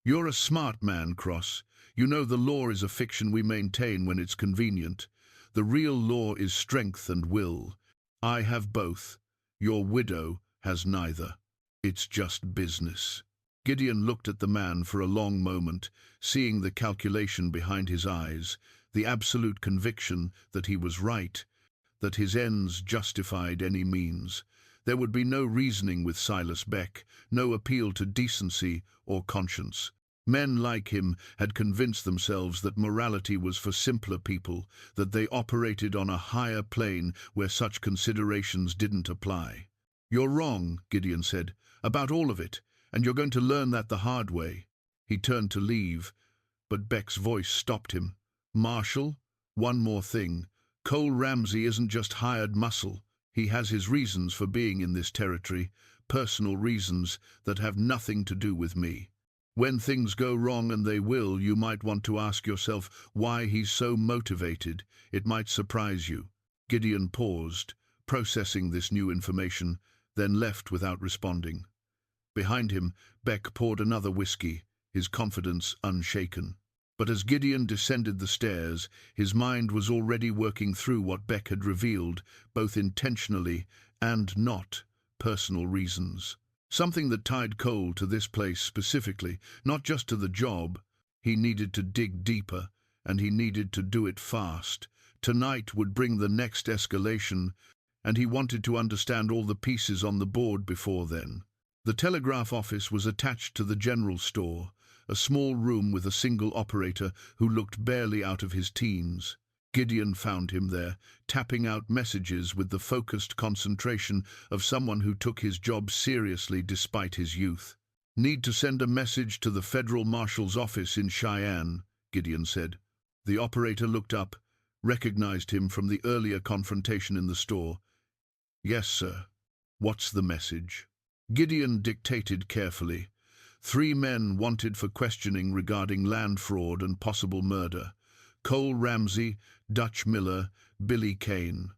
You're a smart man, Cross. You know the law is a fiction we maintain when it's convenient. The real law is strength and will. I have both. Your widow has neither. It's just business. Gideon looked at the man for a long moment, seeing the calculation behind his eyes, the absolute conviction that he was right, that his ends justified any means. There would be no reasoning with Silas Beck, no appeal to decency or conscience. Men like him had convinced themselves that morality was for simpler people, that they operated on a higher plane where such considerations didn't apply. You're wrong, Gideon said, about all of it, and you're going to learn that the hard way. He turned to leave, but Beck's voice stopped him. Marshall, one more thing. Cole Ramsey isn't just hired muscle. He has his reasons for being in this territory, personal reasons that have nothing to do with me. When things go wrong, and they will, you might want to ask yourself why he's so motivated. It might surprise you. Gideon paused, processing this new information, then left without responding. Behind him, Beck poured another whiskey, his confidence unshaken. But as Gideon descended the stairs, his mind was already working through what Beck had revealed, both intentionally and not, personal reasons. Something that tied Cole to this place specifically, not just to the job. He needed to dig deeper, and he needed to do it fast. Tonight would bring the next escalation, and he wanted to understand all the pieces on the board before then. The telegraph office was attached to the general store, a small room with a single operator who looked barely out of his teens. Gideon found him there, tapping out messages with the focused concentration of someone who took his job seriously despite his youth. Need to send a message to the Federal Marshal's office in Cheyenne, Gideon said. The operator looked up, recognized him from the earlier confrontation in the store. Yes, sir. What's the message? Gideon dictated carefully. 3 men wanted for questioning regarding land fraud and possible murder. Cole Ramsey, Dutch Miller, Billy Kane.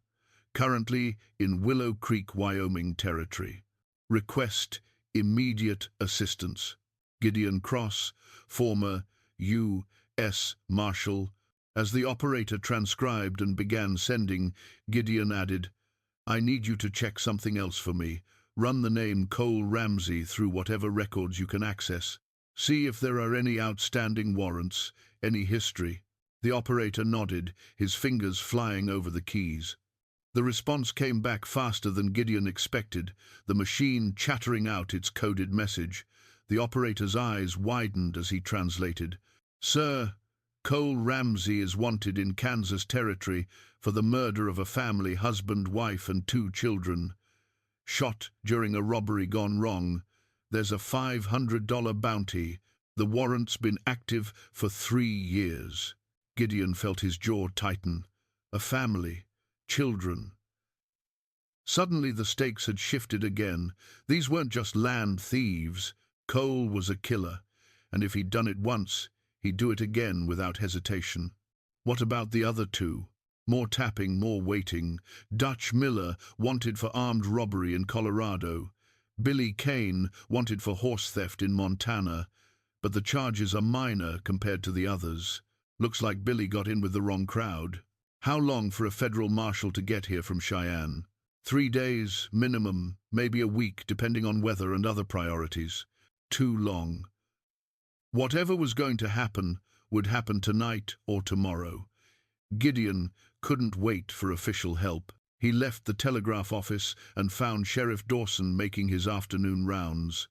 Currently in Willow Creek, Wyoming territory. Request immediate assistance. Gideon Cross, former U.S. Marshal. As the operator transcribed and began sending, Gideon added, I need you to check something else for me. Run the name Cole Ramsey through whatever records you can access. See if there are any outstanding warrants, any history. The operator nodded, his fingers flying over the keys. The response came back faster than Gideon expected, the machine chattering out its coded message. The operator's eyes widened as he translated. Sir, Cole Ramsey is wanted in Kansas Territory for the murder of a family, husband, wife, and 2 children. Shot during a robbery gone wrong. There's a $500 bounty. The warrant's been active for 3 years. Gideon felt his jaw tighten. A family, children. Suddenly the stakes had shifted again. These weren't just land thieves. Cole was a killer, and if he'd done it once, he'd do it again without hesitation. What about the other two? More tapping, more waiting. Dutch Miller, wanted for armed robbery in Colorado. Billy Kane, wanted for horse theft in Montana. But the charges are minor compared to the others. Looks like Billy got in with the wrong crowd. How long for a federal marshal to get here from Cheyenne? 3 days, minimum, maybe a week, depending on weather and other priorities. Too long. Whatever was going to happen would happen tonight or tomorrow. Gideon couldn't wait for official help. He left the telegraph office and found Sheriff Dawson making his afternoon rounds.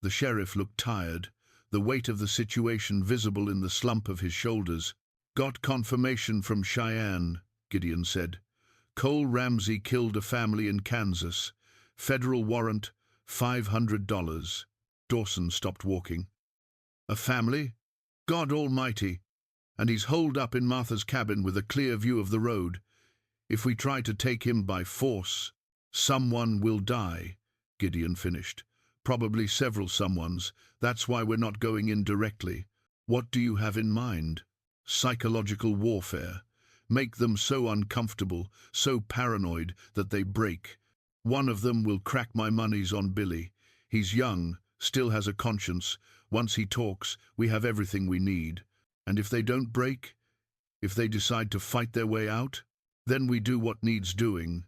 The sheriff looked tired, the weight of the situation visible in the slump of his shoulders. "Got confirmation from Cheyenne," Gideon said. "Cole Ramsey killed a family in Kansas. Federal warrant, $500. Dawson stopped walking. "A family? God almighty! And he's holed up in Martha's cabin with a clear view of the road. If we try to take him by force, someone will die," Gideon finished. "Probably several someones. That's why we're not going in directly." "What do you have in mind?" "Psychological warfare. Make them so uncomfortable, so paranoid that they break. One of them will crack my moneys on Billy. He's young, still has a conscience. Once he talks, we have everything we need. And if they don't break, if they decide to fight their way out, then we do what needs doing.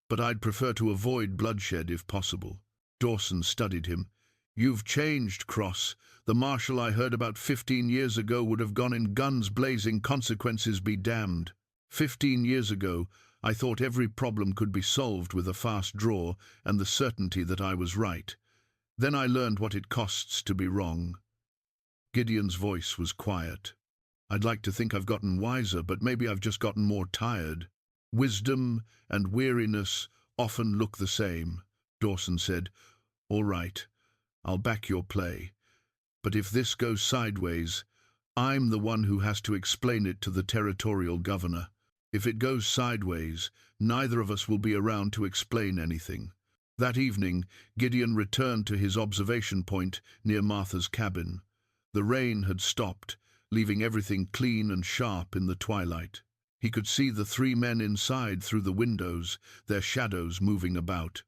But I'd prefer to avoid bloodshed if possible." Dawson studied him. "You've changed, Cross. The marshal I heard about 15 years ago would have gone in guns blazing, consequences be damned. 15 years ago, I thought every problem could be solved with a fast draw and the certainty that I was right. Then I learned what it costs to be wrong." Gideon's voice was quiet. "I'd like to think I've gotten wiser, but maybe I've just gotten more tired." "Wisdom and weariness often look the same," Dawson said. "All right, I'll back your play. But if this goes sideways, I'm the one who has to explain it to the territorial governor. If it goes sideways, neither of us will be around to explain anything." That evening, Gideon returned to his observation point near Martha's cabin. The rain had stopped, leaving everything clean and sharp in the twilight. He could see the 3 men inside through the windows, their shadows moving about.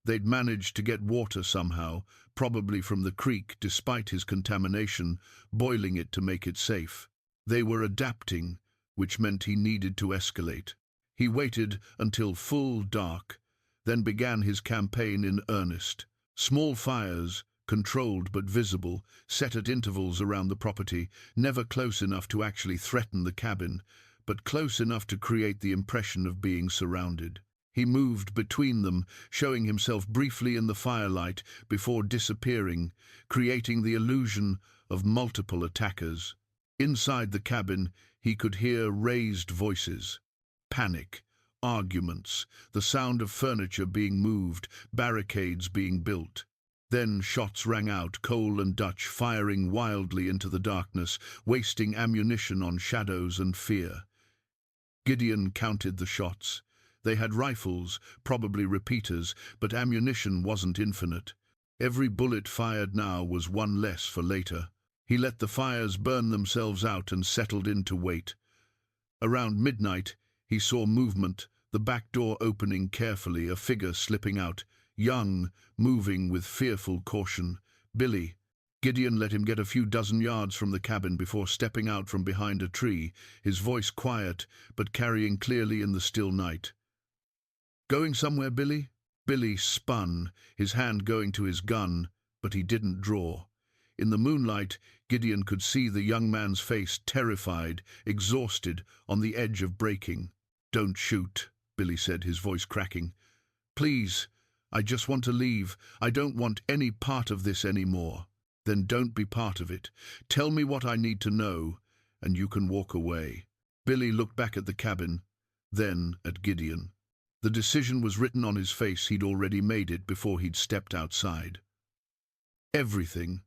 They'd managed to get water somehow, probably from the creek despite his contamination, boiling it to make it safe. They were adapting, which meant he needed to escalate. He waited until full dark, then began his campaign in earnest. Small fires, controlled but visible, set at intervals around the property, never close enough to actually threaten the cabin, but close enough to create the impression of being surrounded. He moved between them, showing himself briefly in the firelight before disappearing, creating the illusion of multiple attackers. Inside the cabin, he could hear raised voices. Panic, arguments, the sound of furniture being moved, barricades being built. Then shots rang out, Cole and Dutch firing wildly into the darkness, wasting ammunition on shadows and fear. Gideon counted the shots. They had rifles, probably repeaters, but ammunition wasn't infinite. Every bullet fired now was one less for later. He let the fires burn themselves out and settled in to wait. Around midnight, he saw movement, the back door opening carefully, a figure slipping out, young, moving with fearful caution. Billy. Gideon let him get a few dozen yards from the cabin before stepping out from behind a tree, his voice quiet but carrying clearly in the still night. "Going somewhere, Billy?" Billy spun, his hand going to his gun, but he didn't draw. In the moonlight, Gideon could see the young man's face, terrified, exhausted, on the edge of breaking. "Don't shoot," Billy said, his voice cracking. "Please, I just want to leave. I don't want any part of this anymore." "Then don't be part of it. Tell me what I need to know, and you can walk away." Billy looked back at the cabin, then at Gideon. The decision was written on his face. He'd already made it before he'd stepped outside. Everything.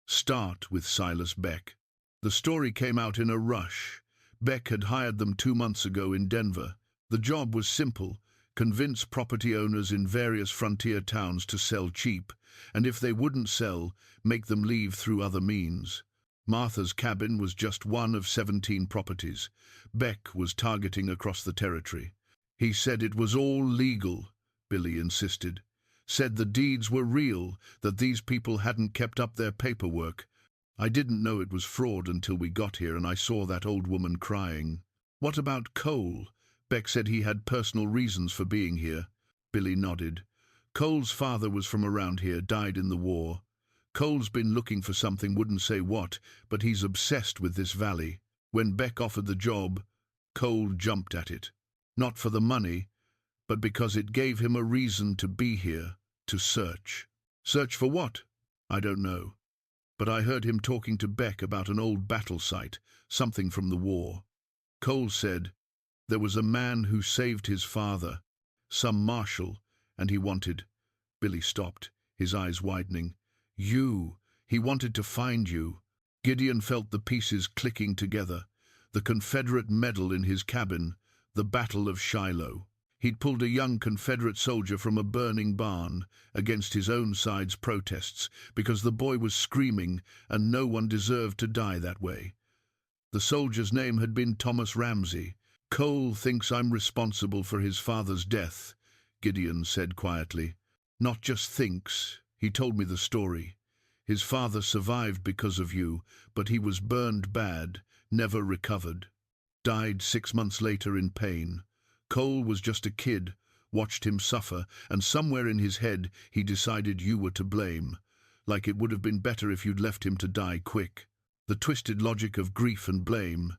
Start with Silas Beck. The story came out in a rush. Beck had hired them 2 months ago in Denver. The job was simple: convince property owners in various frontier towns to sell cheap, and if they wouldn't sell, make them leave through other means. Martha's cabin was just one of 17 properties. Beck was targeting across the territory. He said it was all legal, Billy insisted. Said the deeds were real, that these people hadn't kept up their paperwork. I didn't know it was fraud until we got here and I saw that old woman crying. What about Cole? Beck said he had personal reasons for being here. Billy nodded. Cole's father was from around here, died in the war. Cole's been looking for something, wouldn't say what, but he's obsessed with this valley. When Beck offered the job, Cole jumped at it. Not for the money, but because it gave him a reason to be here, to search. Search for what? I don't know. But I heard him talking to Beck about an old battle site, something from the war. Cole said there was a man who saved his father, some marshal, and he wanted... Billy stopped, his eyes widening. You! He wanted to find you. Gideon felt the pieces clicking together. The Confederate medal in his cabin, the Battle of Shiloh. He'd pulled a young Confederate soldier from a burning barn against his own side's protests because the boy was screaming and no one deserved to die that way. The soldier's name had been Thomas Ramsey. Cole thinks I'm responsible for his father's death, Gideon said quietly. Not just thinks, he told me the story. His father survived because of you, but he was burned bad, never recovered. Died 6 months later in pain. Cole was just a kid, watched him suffer, and somewhere in his head he decided you were to blame, like it would have been better if you'd left him to die quick. The twisted logic of grief and blame.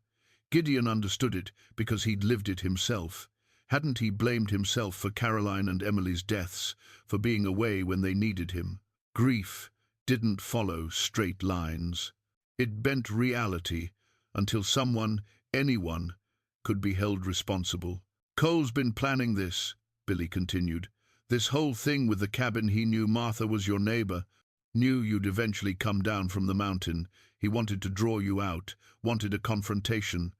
Gideon understood it because he'd lived it himself. Hadn't he blamed himself for Caroline and Emily's deaths, for being away when they needed him? Grief didn't follow straight lines. It bent reality until someone, anyone, could be held responsible. Cole's been planning this, Billy continued. This whole thing with the cabin. He knew Martha was your neighbor, knew you'd eventually come down from the mountain. He wanted to draw you out, wanted a confrontation.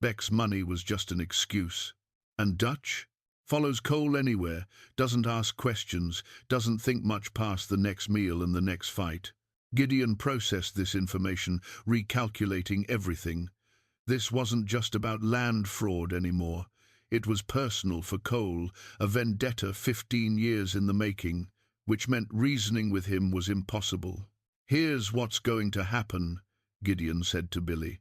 Beck's money was just an excuse. And Dutch? Follows Cole anywhere, doesn't ask questions, doesn't think much past the next meal and the next fight. Gideon processed this information, recalculating everything. This wasn't just about land fraud anymore. It was personal for Cole, a vendetta 15 years in the making, which meant reasoning with him was impossible. Here's what's going to happen, Gideon said to Billy.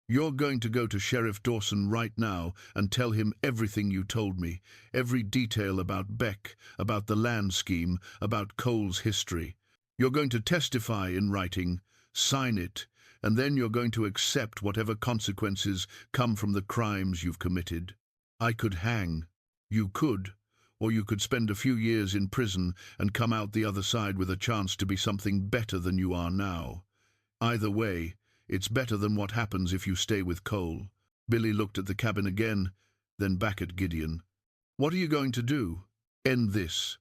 You're going to go to Sheriff Dawson right now and tell him everything you told me, every detail about Beck, about the land scheme, about Cole's history. You're going to testify in writing, sign it, and then you're going to accept whatever consequences come from the crimes you've committed. I could hang. You could. Or you could spend a few years in prison and come out the other side with a chance to be something better than you are now. Either way, it's better than what happens if you stay with Cole. Billy looked at the cabin again, then back at Gideon. What are you going to do? End this.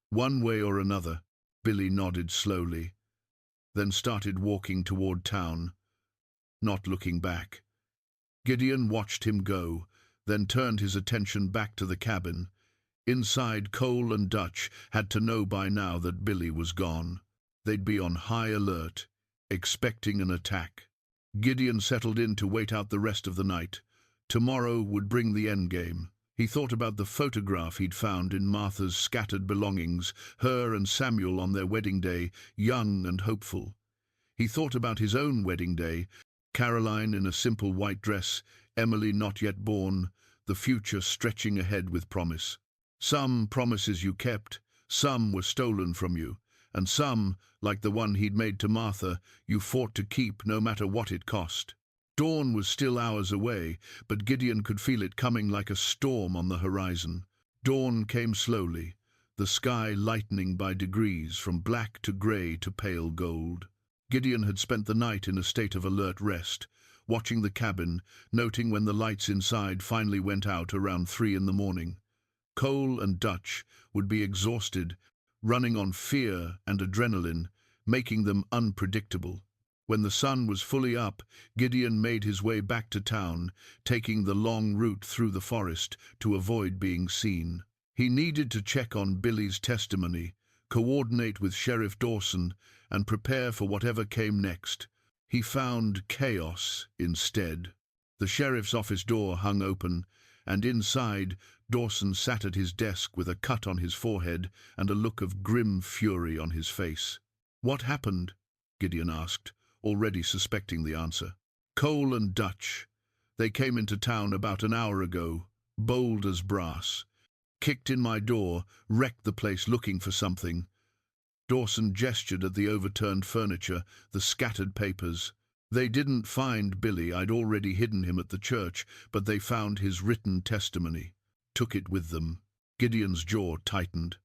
One way or another. Billy nodded slowly, then started walking toward town, not looking back. Gideon watched him go, then turned his attention back to the cabin. Inside, Cole and Dutch had to know by now that Billy was gone. They'd be on high alert, expecting an attack. Gideon settled in to wait out the rest of the night. Tomorrow would bring the endgame. He thought about the photograph he'd found in Martha's scattered belongings, her and Samuel on their wedding day, young and hopeful. He thought about his own wedding day, Caroline in a simple white dress, Emily not yet born, the future stretching ahead with promise. Some promises you kept, some were stolen from you, and some, like the one he'd made to Martha, you fought to keep no matter what it cost. Dawn was still hours away, but Gideon could feel it coming like a storm on the horizon. Dawn came slowly, the sky lightening by degrees from black to grey to pale gold. Gideon had spent the night in a state of alert rest, watching the cabin, noting when the lights inside finally went out around 3 in the morning. Cole and Dutch would be exhausted, running on fear and adrenaline, making them unpredictable. When the sun was fully up, Gideon made his way back to town, taking the long route through the forest to avoid being seen. He needed to check on Billy's testimony, coordinate with Sheriff Dawson, and prepare for whatever came next. He found chaos instead. The sheriff's office door hung open, and inside, Dawson sat at his desk with a cut on his forehead and a look of grim fury on his face. "What happened?" Gideon asked, already suspecting the answer. "Cole and Dutch. They came into town about an hour ago, bold as brass. Kicked in my door, wrecked the place looking for something." Dawson gestured at the overturned furniture, the scattered papers. "They didn't find Billy. I'd already hidden him at the church, but they found his written testimony. Took it with them." Gideon's jaw tightened.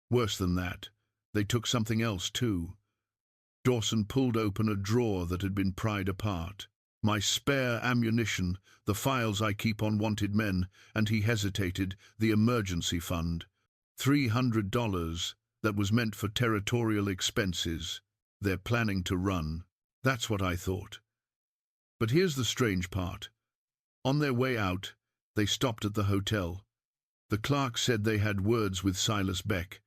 "Worse than that, they took something else too." Dawson pulled open a drawer that had been pried apart. "My spare ammunition, the files I keep on wanted men," and he hesitated, "the emergency fund. $300 that was meant for territorial expenses. They're planning to run." That's what I thought. But here's the strange part. On their way out, they stopped at the hotel. The clerk said they had words with Silas Beck.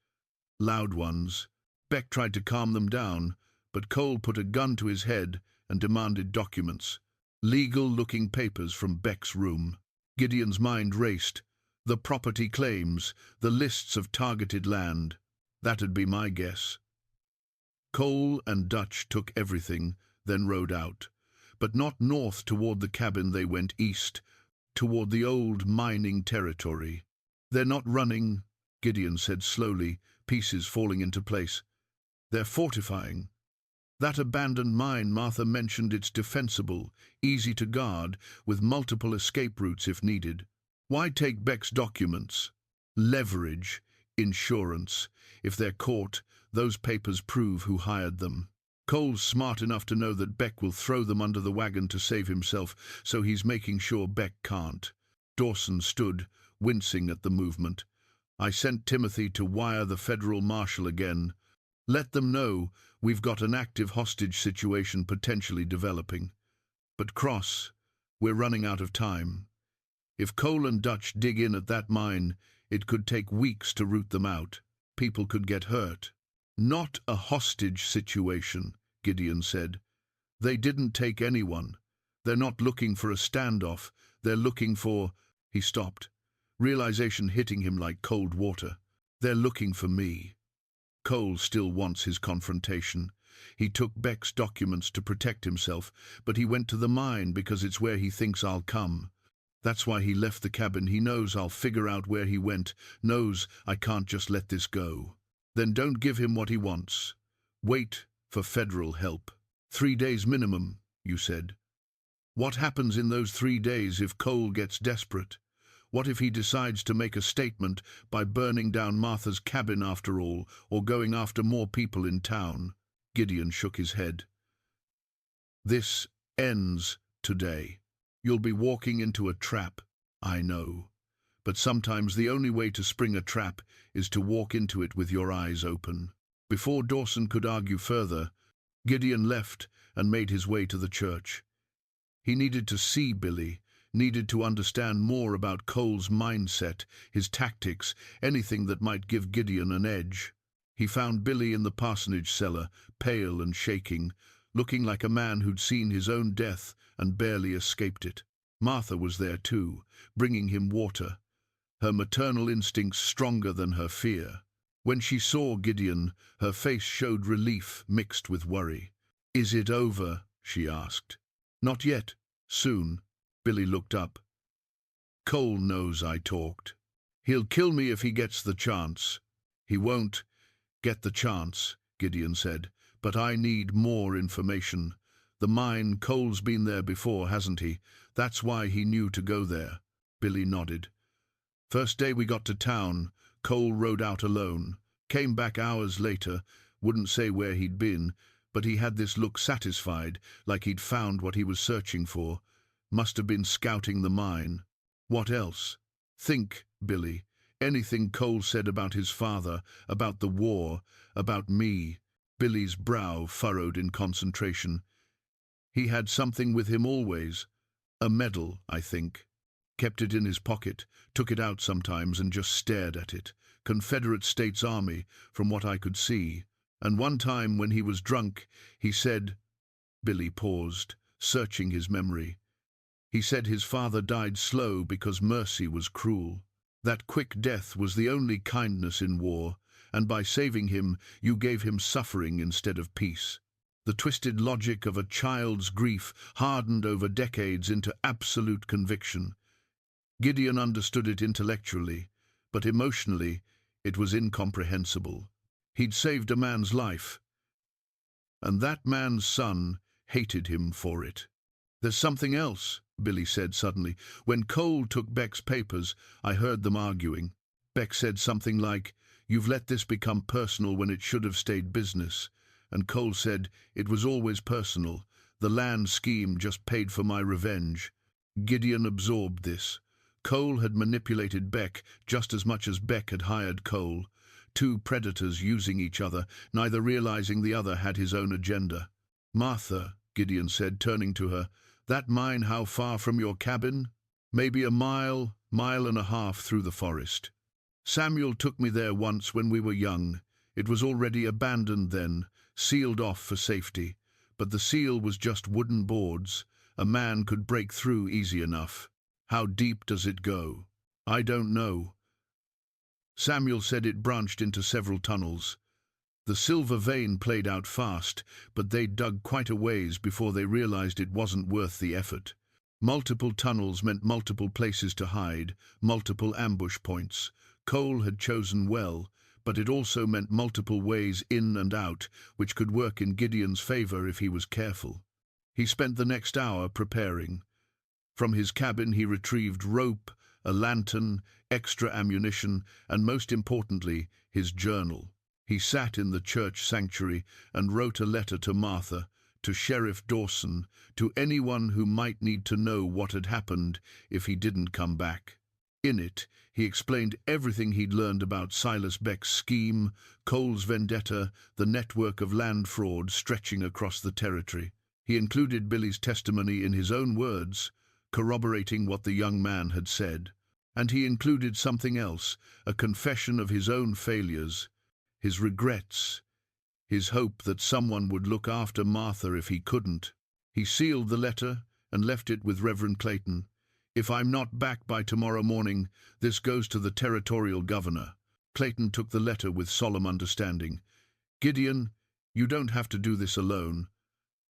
Loud ones. Beck tried to calm them down, but Cole put a gun to his head and demanded documents. Legal-looking papers from Beck's room. Gideon's mind raced. The property claims, the lists of targeted land. That'd be my guess. Cole and Dutch took everything, then rode out. But not north toward the cabin, they went east, toward the old mining territory. "They're not running," Gideon said slowly, pieces falling into place. "They're fortifying. That abandoned mine Martha mentioned, it's defensible, easy to guard, with multiple escape routes if needed. Why take Beck's documents? Leverage, insurance. If they're caught, those papers prove who hired them. Cole's smart enough to know that Beck will throw them under the wagon to save himself, so he's making sure Beck can't." Dawson stood, wincing at the movement. "I sent Timothy to wire the federal marshal again. Let them know we've got an active hostage situation potentially developing. But Cross, we're running out of time. If Cole and Dutch dig in at that mine, it could take weeks to root them out. People could get hurt." "Not a hostage situation," Gideon said. "They didn't take anyone. They're not looking for a standoff. They're looking for—" He stopped, realization hitting him like cold water. "They're looking for me." Cole still wants his confrontation. He took Beck's documents to protect himself, but he went to the mine because it's where he thinks I'll come. That's why he left the cabin. He knows I'll figure out where he went, knows I can't just let this go. Then don't give him what he wants. Wait for federal help. 3 days minimum, you said. What happens in those 3 days if Cole gets desperate? What if he decides to make a statement by burning down Martha's cabin after all, or going after more people in town? Gideon shook his head. "This ends today. You'll be walking into a trap, I know. But sometimes the only way to spring a trap is to walk into it with your eyes open." Before Dawson could argue further, Gideon left and made his way to the church. He needed to see Billy, needed to understand more about Cole's mindset, his tactics, anything that might give Gideon an edge. He found Billy in the parsonage cellar, pale and shaking, looking like a man who'd seen his own death and barely escaped it. Martha was there too, bringing him water, her maternal instincts stronger than her fear. When she saw Gideon, her face showed relief mixed with worry. "Is it over?" she asked. "Not yet. Soon." Billy looked up. "Cole knows I talked. He'll kill me if he gets the chance." "He won't get the chance," Gideon said, "but I need more information. The mine, Cole's been there before, hasn't he? That's why he knew to go there." Billy nodded. "First day we got to town, Cole rode out alone. Came back hours later, wouldn't say where he'd been, but he had this look satisfied, like he'd found what he was searching for. Must have been scouting the mine." "What else?" "Think, Billy. Anything Cole said about his father, about the war, about me." Billy's brow furrowed in concentration. "He had something with him always. A medal, I think." kept it in his pocket, took it out sometimes and just stared at it. Confederate States Army, from what I could see. And one time when he was drunk, he said—" Billy paused, searching his memory. "He said his father died slow because mercy was cruel. That quick death was the only kindness in war, and by saving him, you gave him suffering instead of peace." The twisted logic of a child's grief hardened over decades into absolute conviction. Gideon understood it intellectually, but emotionally it was incomprehensible. He'd saved a man's life, and that man's son hated him for it. "There's something else," Billy said suddenly. "When Cole took Beck's papers, I heard them arguing. Beck said something like, 'You've let this become personal when it should have stayed business.' And Cole said, 'It was always personal. The land scheme just paid for my revenge.'" Gideon absorbed this. Cole had manipulated Beck just as much as Beck had hired Cole. Two predators using each other, neither realizing the other had his own agenda. "Martha," Gideon said, turning to her, "that mine how far from your cabin?" "Maybe a mile, mile and a half through the forest. Samuel took me there once when we were young. It was already abandoned then, sealed off for safety. But the seal was just wooden boards. A man could break through easy enough. How deep does it go?" "I don't know. Samuel said it branched into several tunnels. The silver vein played out fast, but they dug quite a ways before they realized it wasn't worth the effort. Multiple tunnels meant multiple places to hide, multiple ambush points. Cole had chosen well, but it also meant multiple ways in and out, which could work in Gideon's favor if he was careful. He spent the next hour preparing. From his cabin he retrieved rope, a lantern, extra ammunition, and most importantly, his journal. He sat in the church sanctuary and wrote a letter to Martha, to Sheriff Dawson, to anyone who might need to know what had happened if he didn't come back. In it, he explained everything he'd learned about Silas Beck's scheme, Cole's vendetta, the network of land fraud stretching across the territory. He included Billy's testimony in his own words, corroborating what the young man had said. And he included something else, a confession of his own failures, his regrets, his hope that someone would look after Martha if he couldn't. He sealed the letter and left it with Reverend Clayton. "If I'm not back by tomorrow morning, this goes to the territorial governor." Clayton took the letter with solemn understanding. "Gideon, you don't have to do this alone.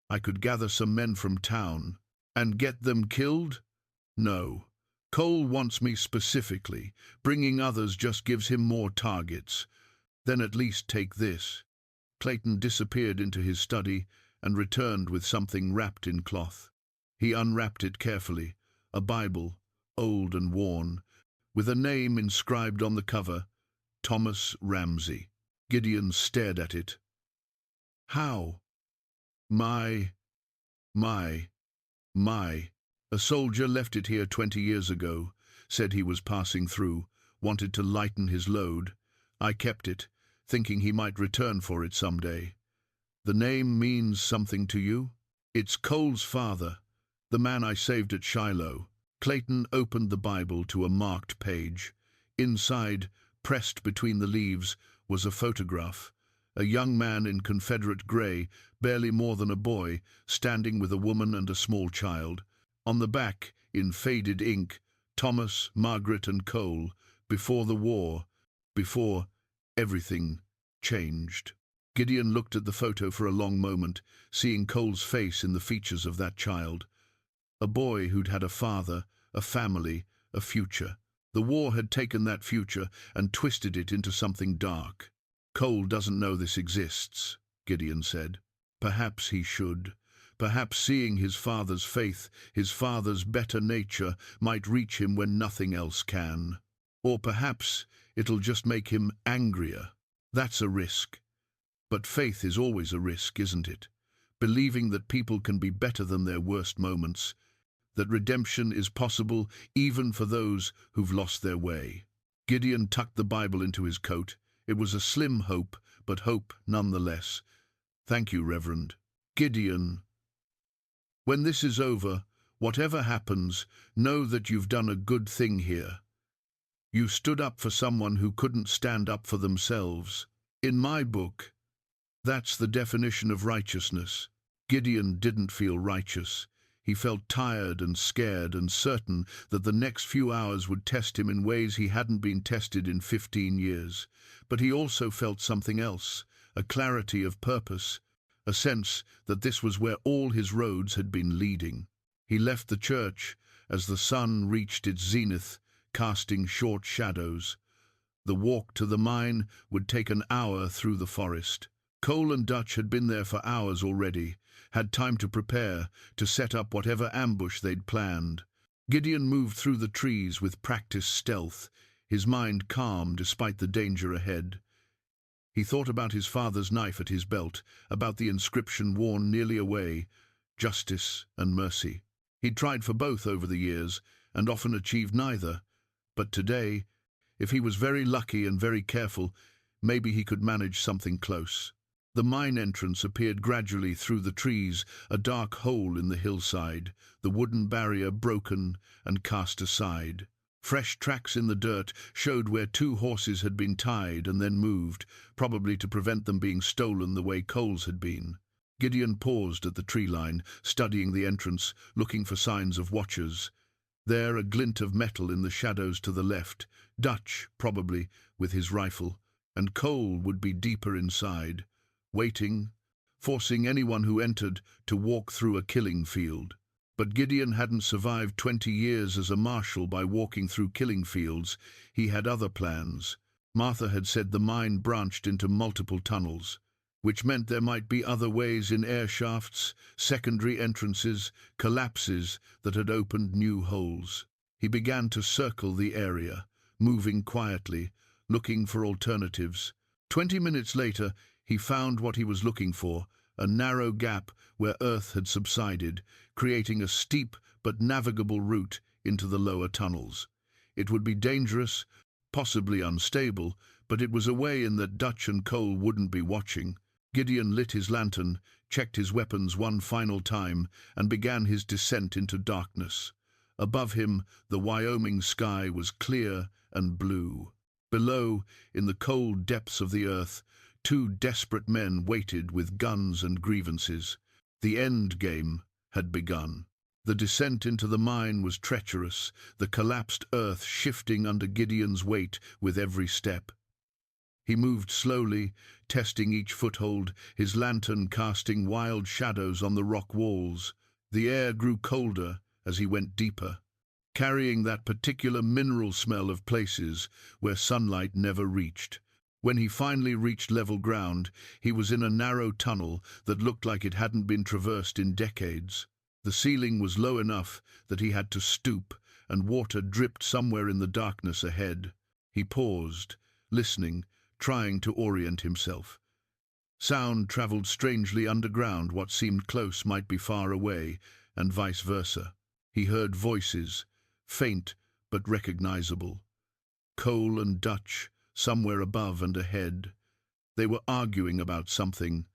I could gather some men from town." "And get them killed?" "No. Cole wants me specifically. Bringing others just gives him more targets. Then at least take this." Clayton disappeared into his study and returned with something wrapped in cloth. He unwrapped it carefully, a Bible, old and worn, with a name inscribed on the cover, Thomas Ramsey. Gideon stared at it. "How?" My. A soldier left it here 20 years ago, said he was passing through, wanted to lighten his load. I kept it, thinking he might return for it someday. The name means something to you? It's Cole's father, the man I saved at Shiloh. Clayton opened the Bible to a marked page. Inside, pressed between the leaves, was a photograph. A young man in Confederate gray, barely more than a boy, standing with a woman and a small child. On the back, in faded ink, Thomas, Margaret and Cole, before the war, before everything changed. Gideon looked at the photo for a long moment, seeing Cole's face in the features of that child. A boy who'd had a father, a family, a future. The war had taken that future and twisted it into something dark. "Cole doesn't know this exists," Gideon said. "Perhaps he should. Perhaps seeing his father's faith, his father's better nature, might reach him when nothing else can. Or perhaps it'll just make him angrier. That's a risk. But faith is always a risk, isn't it? Believing that people can be better than their worst moments, that redemption is possible even for those who've lost their way." Gideon tucked the Bible into his coat. It was a slim hope, but hope nonetheless. "Thank you, Reverend." "Gideon, when this is over, Whatever happens, know that you've done a good thing here. You stood up for someone who couldn't stand up for themselves. In my book, that's the definition of righteousness. Gideon didn't feel righteous. He felt tired and scared and certain that the next few hours would test him in ways he hadn't been tested in 15 years. But he also felt something else, a clarity of purpose, a sense that this was where all his roads had been leading. He left the church as the sun reached its zenith, casting short shadows. The walk to the mine would take an hour through the forest. Cole and Dutch had been there for hours already, had time to prepare, to set up whatever ambush they'd planned. Gideon moved through the trees with practiced stealth, his mind calm despite the danger ahead. He thought about his father's knife at his belt, about the inscription worn nearly away, justice and mercy. He'd tried for both over the years, and often achieved neither. But today, if he was very lucky and very careful, maybe he could manage something close. The mine entrance appeared gradually through the trees, a dark hole in the hillside, the wooden barrier broken and cast aside. Fresh tracks in the dirt showed where 2 horses had been tied and then moved, probably to prevent them being stolen the way Cole's had been. Gideon paused at the tree line, studying the entrance, looking for signs of watchers. There, a glint of metal in the shadows to the left, Dutch, probably, with his rifle, and Cole would be deeper inside, waiting, forcing anyone who entered to walk through a killing field. But Gideon hadn't survived 20 years as a marshal by walking through killing fields. He had other plans. Martha had said the mine branched into multiple tunnels, which meant there might be other ways in air shafts, secondary entrances, collapses that had opened new holes. He began to circle the area, moving quietly, looking for alternatives. 20 minutes later, he found what he was looking for, a narrow gap where earth had subsided, creating a steep but navigable route into the lower tunnels. It would be dangerous, possibly unstable, but it was a way in that Dutch and Cole wouldn't be watching. Gideon lit his lantern, checked his weapons one final time, and began his descent into darkness. Above him, the Wyoming sky was clear and blue. Below, in the cold depths of the earth, 2 desperate men waited with guns and grievances. The end game had begun. The descent into the mine was treacherous, the collapsed earth shifting under Gideon's weight with every step. He moved slowly, testing each foothold, his lantern casting wild shadows on the rock walls. The air grew colder as he went deeper, carrying that particular mineral smell of places where sunlight never reached. When he finally reached level ground, he was in a narrow tunnel that looked like it hadn't been traversed in decades. The ceiling was low enough that he had to stoop, and water dripped somewhere in the darkness ahead. He paused, listening, trying to orient himself. Sound traveled strangely underground. What seemed close might be far away, and vice versa. He heard voices, faint but recognizable. Cole and Dutch, somewhere above and ahead. They were arguing about something,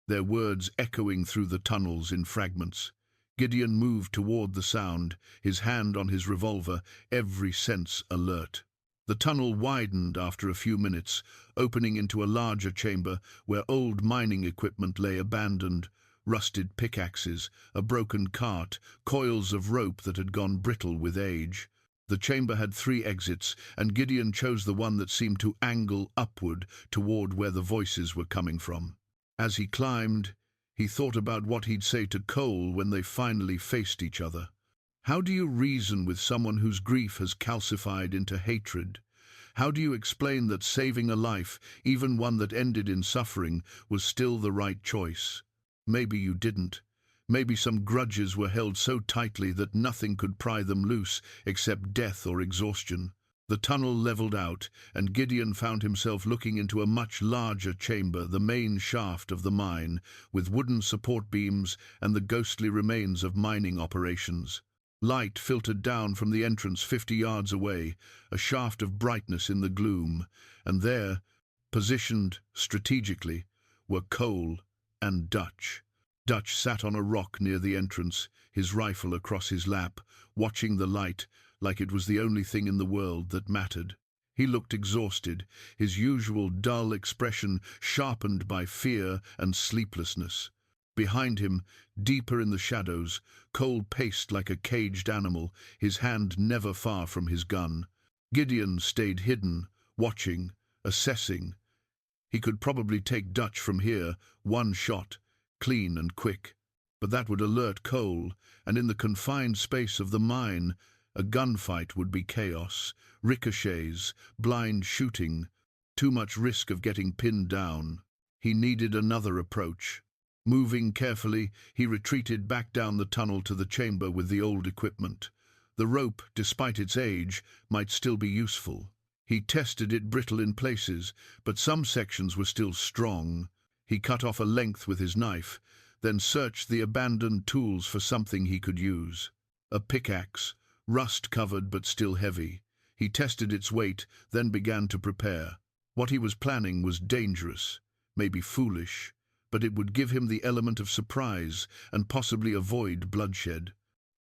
their words echoing through the tunnels in fragments. Gideon moved toward the sound, his hand on his revolver, every sense alert. The tunnel widened after a few minutes, opening into a larger chamber where old mining equipment lay abandoned, rusted pickaxes, a broken cart, coils of rope that had gone brittle with age. The chamber had 3 exits, and Gideon chose the one that seemed to angle upward toward where the voices were coming from. As he climbed, he thought about what he'd say to Cole when they finally faced each other. How do you reason with someone whose grief has calcified into hatred? How do you explain that saving a life, even one that ended in suffering, was still the right choice? Maybe you didn't. Maybe some grudges were held so tightly that nothing could pry them loose except death or exhaustion. The tunnel leveled out, and Gideon found himself looking into a much larger chamber, the main shaft of the mine, with wooden support beams and the ghostly remains of mining operations. Light filtered down from the entrance 50 yards away, a shaft of brightness in the gloom, and there, positioned strategically, were Cole and Dutch. Dutch sat on a rock near the entrance, his rifle across his lap, watching the light like it was the only thing in the world that mattered. He looked exhausted, his usual dull expression sharpened by fear and sleeplessness. Behind him, deeper in the shadows, Cole paced like a caged animal, his hand never far from his gun. Gideon stayed hidden, watching, assessing. He could probably take Dutch from here, one shot, clean and quick. But that would alert Cole, and in the confined space of the mine, a gunfight would be chaos, ricochets, blind shooting, too much risk of getting pinned down. He needed another approach. Moving carefully, he retreated back down the tunnel to the chamber with the old equipment. The rope, despite its age, might still be useful. He tested it brittle in places, but some sections were still strong. He cut off a length with his knife, then searched the abandoned tools for something he could use. A pickaxe, rust-covered but still heavy. He tested its weight, then began to prepare. What he was planning was dangerous, maybe foolish, but it would give him the element of surprise and possibly avoid bloodshed.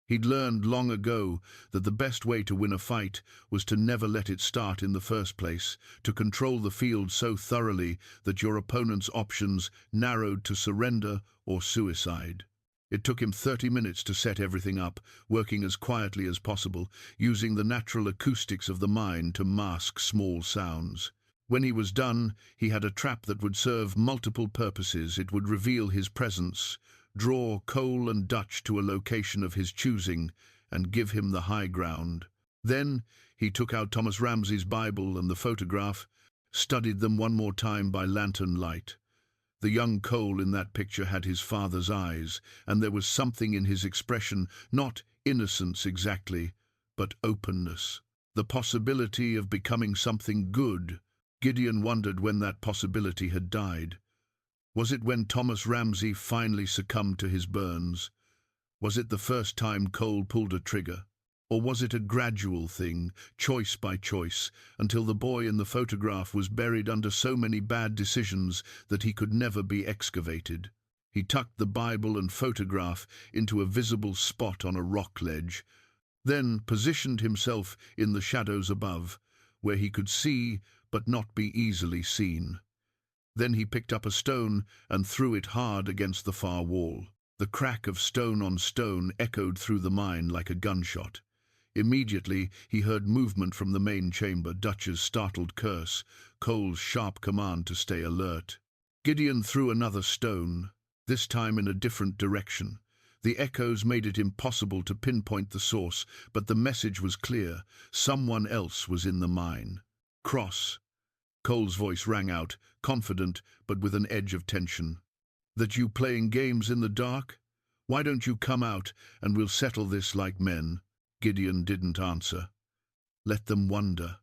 He'd learned long ago that the best way to win a fight was to never let it start in the first place, to control the field so thoroughly that your opponent's options narrowed to surrender or suicide. It took him 30 minutes to set everything up, working as quietly as possible, using the natural acoustics of the mine to mask small sounds. When he was done, he had a trap that would serve multiple purposes. It would reveal his presence, draw Cole and Dutch to a location of his choosing, and give him the high ground. Then he took out Thomas Ramsay's Bible and the photograph, studied them one more time by lantern light. The young Cole in that picture had his father's eyes, and there was something in his expression, not innocence exactly, but openness. The possibility of becoming something good. Gideon wondered when that possibility had died. Was it when Thomas Ramsay finally succumbed to his burns? Was it the first time Cole pulled a trigger? Or was it a gradual thing, choice by choice, until the boy in the photograph was buried under so many bad decisions that he could never be excavated? He tucked the Bible and photograph into a visible spot on a rock ledge, then positioned himself in the shadows above, where he could see but not be easily seen. Then he picked up a stone and threw it hard against the far wall. The crack of stone on stone echoed through the mine like a gunshot. Immediately he heard movement from the main chamber, Dutch's startled curse, Cole's sharp command to stay alert. Gideon threw another stone, this time in a different direction. The echoes made it impossible to pinpoint the source, but the message was clear. Someone else was in the mine. Cross. Cole's voice rang out, confident but with an edge of tension. That you playing games in the dark? Why don't you come out and we'll settle this like men? Gideon didn't answer. Let them wonder.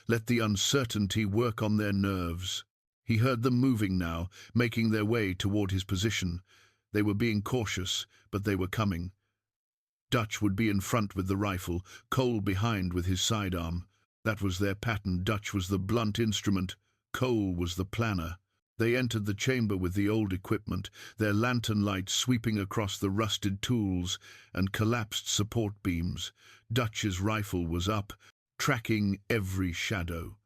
Let the uncertainty work on their nerves. He heard them moving now, making their way toward his position. They were being cautious, but they were coming. Dutch would be in front with the rifle, Cole behind with his sidearm. That was their pattern. Dutch was the blunt instrument, Cole was the planner. They entered the chamber with the old equipment, their lantern light sweeping across the rusted tools and collapsed support beams. Dutch's rifle was up, tracking every shadow.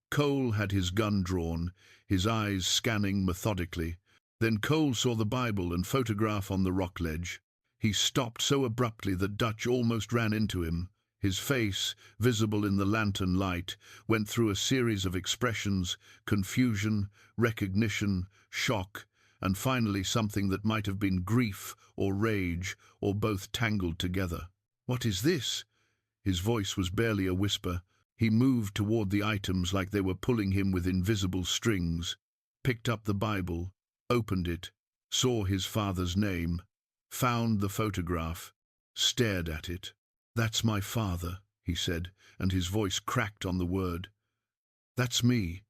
Cole had his gun drawn, his eyes scanning methodically. Then Cole saw the Bible and photograph on the rock ledge. He stopped so abruptly that Dutch almost ran into him. His face, visible in the lantern light, went through a series of expressions: confusion, recognition, shock, and finally something that might have been grief or rage, or both tangled together. "What is this?" His voice was barely a whisper. He moved toward the items like they were pulling him with invisible strings, picked up the Bible, opened it, saw his father's name, found the photograph, stared at it. "That's my father," he said, and his voice cracked on the word. "That's me.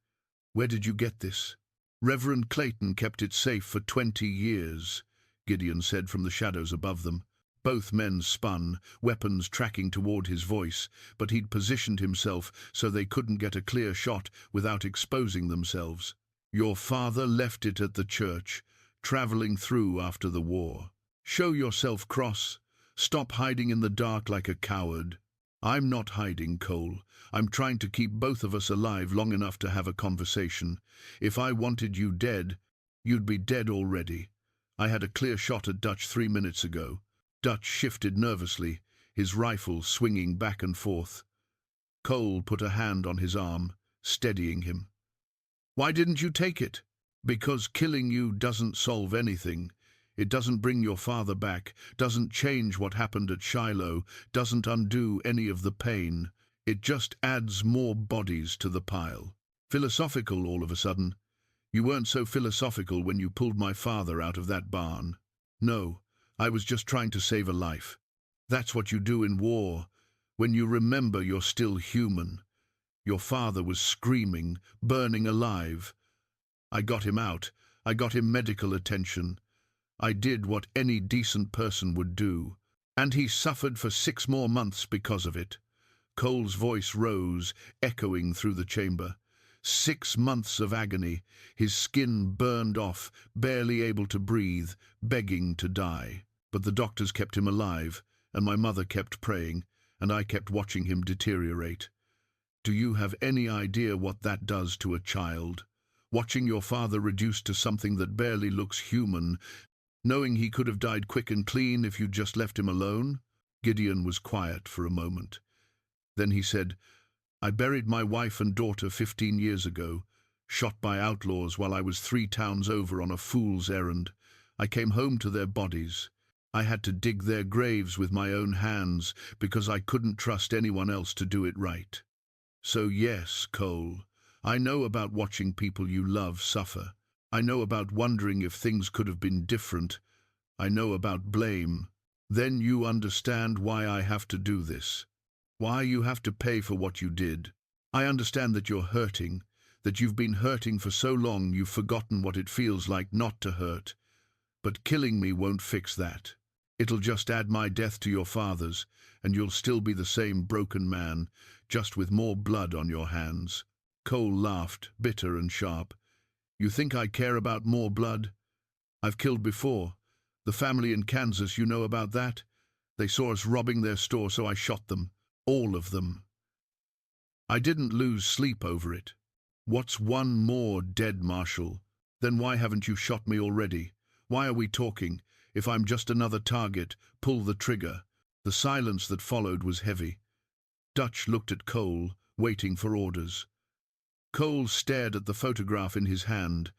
Where did you get this?" "Reverend Clayton kept it safe for 20 years, Gideon said from the shadows above them. Both men spun, weapons tracking toward his voice, but he'd positioned himself so they couldn't get a clear shot without exposing themselves. "Your father left it at the church, traveling through after the war. Show yourself, Cross. Stop hiding in the dark like a coward. I'm not hiding, Cole. I'm trying to keep both of us alive long enough to have a conversation. If I wanted you dead, you'd be dead already. I had a clear shot at Dutch 3 minutes ago. Dutch shifted nervously, his rifle swinging back and forth. Cole put a hand on his arm, steadying him. Why didn't you take it? Because killing you doesn't solve anything. It doesn't bring your father back, doesn't change what happened at Shiloh, doesn't undo any of the pain. It just adds more bodies to the pile. Philosophical all of a sudden. You weren't so philosophical when you pulled my father out of that barn. No, I was just trying to save a life. That's what you do in war, when you remember you're still human. Your father was screaming, burning alive. I got him out. I got him medical attention. I did what any decent person would do. And he suffered for 6 more months because of it. Cole's voice rose, echoing through the chamber. 6 months of agony, his skin burned off, barely able to breathe, begging to die. But the doctors kept him alive, and my mother kept praying, and I kept watching him deteriorate. Do you have any idea what that does to a child? Watching your father reduced to something that barely looks human, knowing he could have died quick and clean if you'd just left him alone? Gideon was quiet for a moment. Then he said, I buried my wife and daughter 15 years ago, shot by outlaws while I was 3 towns over on a fool's errand. I came home to their bodies. I had to dig their graves with my own hands because I couldn't trust anyone else to do it right. So yes, Cole, I know about watching people you love suffer. I know about wondering if things could have been different. I know about blame. Then you understand why I have to do this. Why you have to pay for what you did. I understand that you're hurting, that you've been hurting for so long you've forgotten what it feels like not to hurt. But killing me won't fix that. It'll just add my death to your father's, and you'll still be the same broken man, just with more blood on your hands. Cole laughed, bitter and sharp. You think I care about more blood? I've killed before. The family in Kansas, you know about that? They saw us robbing their store, so I shot them. All of them. I didn't lose sleep over it. What's one more dead, Marshal? Then why haven't you shot me already? Why are we talking? If I'm just another target, pull the trigger. The silence that followed was heavy. Dutch looked at Cole, waiting for orders. Cole stared at the photograph in his hand,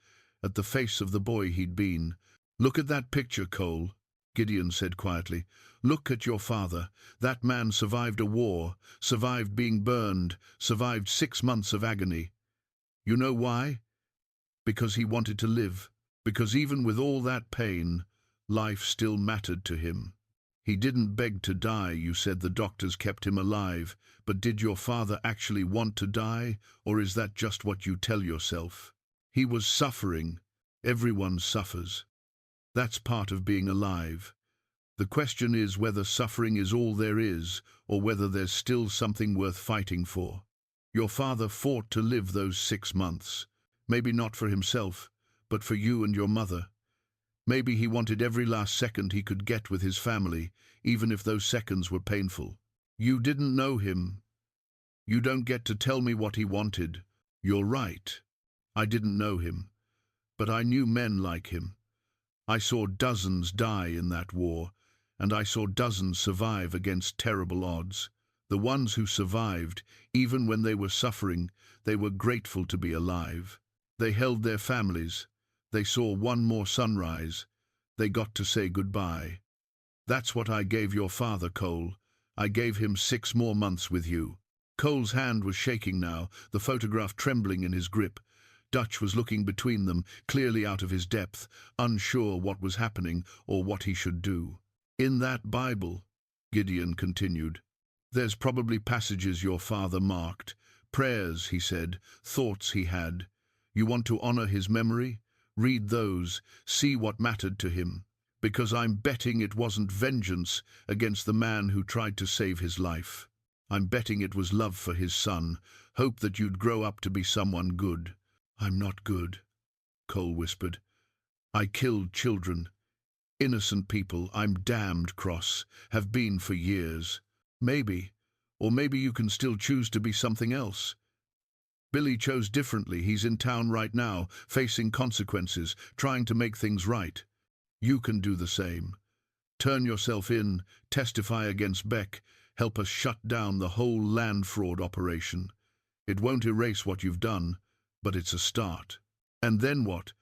at the face of the boy he'd been. Look at that picture, Cole, Gideon said quietly. Look at your father. That man survived a war, survived being burned, survived 6 months of agony. You know why? Because he wanted to live. Because even with all that pain, life still mattered to him. He didn't beg to die, you said the doctors kept him alive, but did your father actually want to die, or is that just what you tell yourself? He was suffering. Everyone suffers. That's part of being alive. The question is whether suffering is all there is, or whether there's still something worth fighting for. Your father fought to live those 6 months. Maybe not for himself, but for you and your mother. Maybe he wanted every last second he could get with his family, even if those seconds were painful. You didn't know him. You don't get to tell me what he wanted. You're right. I didn't know him. But I knew men like him. I saw dozens die in that war, and I saw dozens survive against terrible odds. The ones who survived, even when they were suffering, they were grateful to be alive. They held their families. They saw one more sunrise. They got to say goodbye. That's what I gave your father, Cole. I gave him 6 more months with you. Cole's hand was shaking now, the photograph trembling in his grip. Dutch was looking between them, clearly out of his depth, unsure what was happening or what he should do. In that Bible, Gideon continued, there's probably passages your father marked, prayers, he said, thoughts he had. You want to honor his memory? Read those, see what mattered to him, because I'm betting it wasn't vengeance against the man who tried to save his life. I'm betting it was love for his son, hope that you'd grow up to be someone good. I'm not good, Cole whispered. I killed children. Innocent people, I'm damned cross, have been for years. Maybe, or maybe you can still choose to be something else. Billy chose differently. He's in town right now, facing consequences, trying to make things right. You can do the same. Turn yourself in, testify against Beck, help us shut down the whole land fraud operation. It won't erase what you've done, but it's a start. And then what?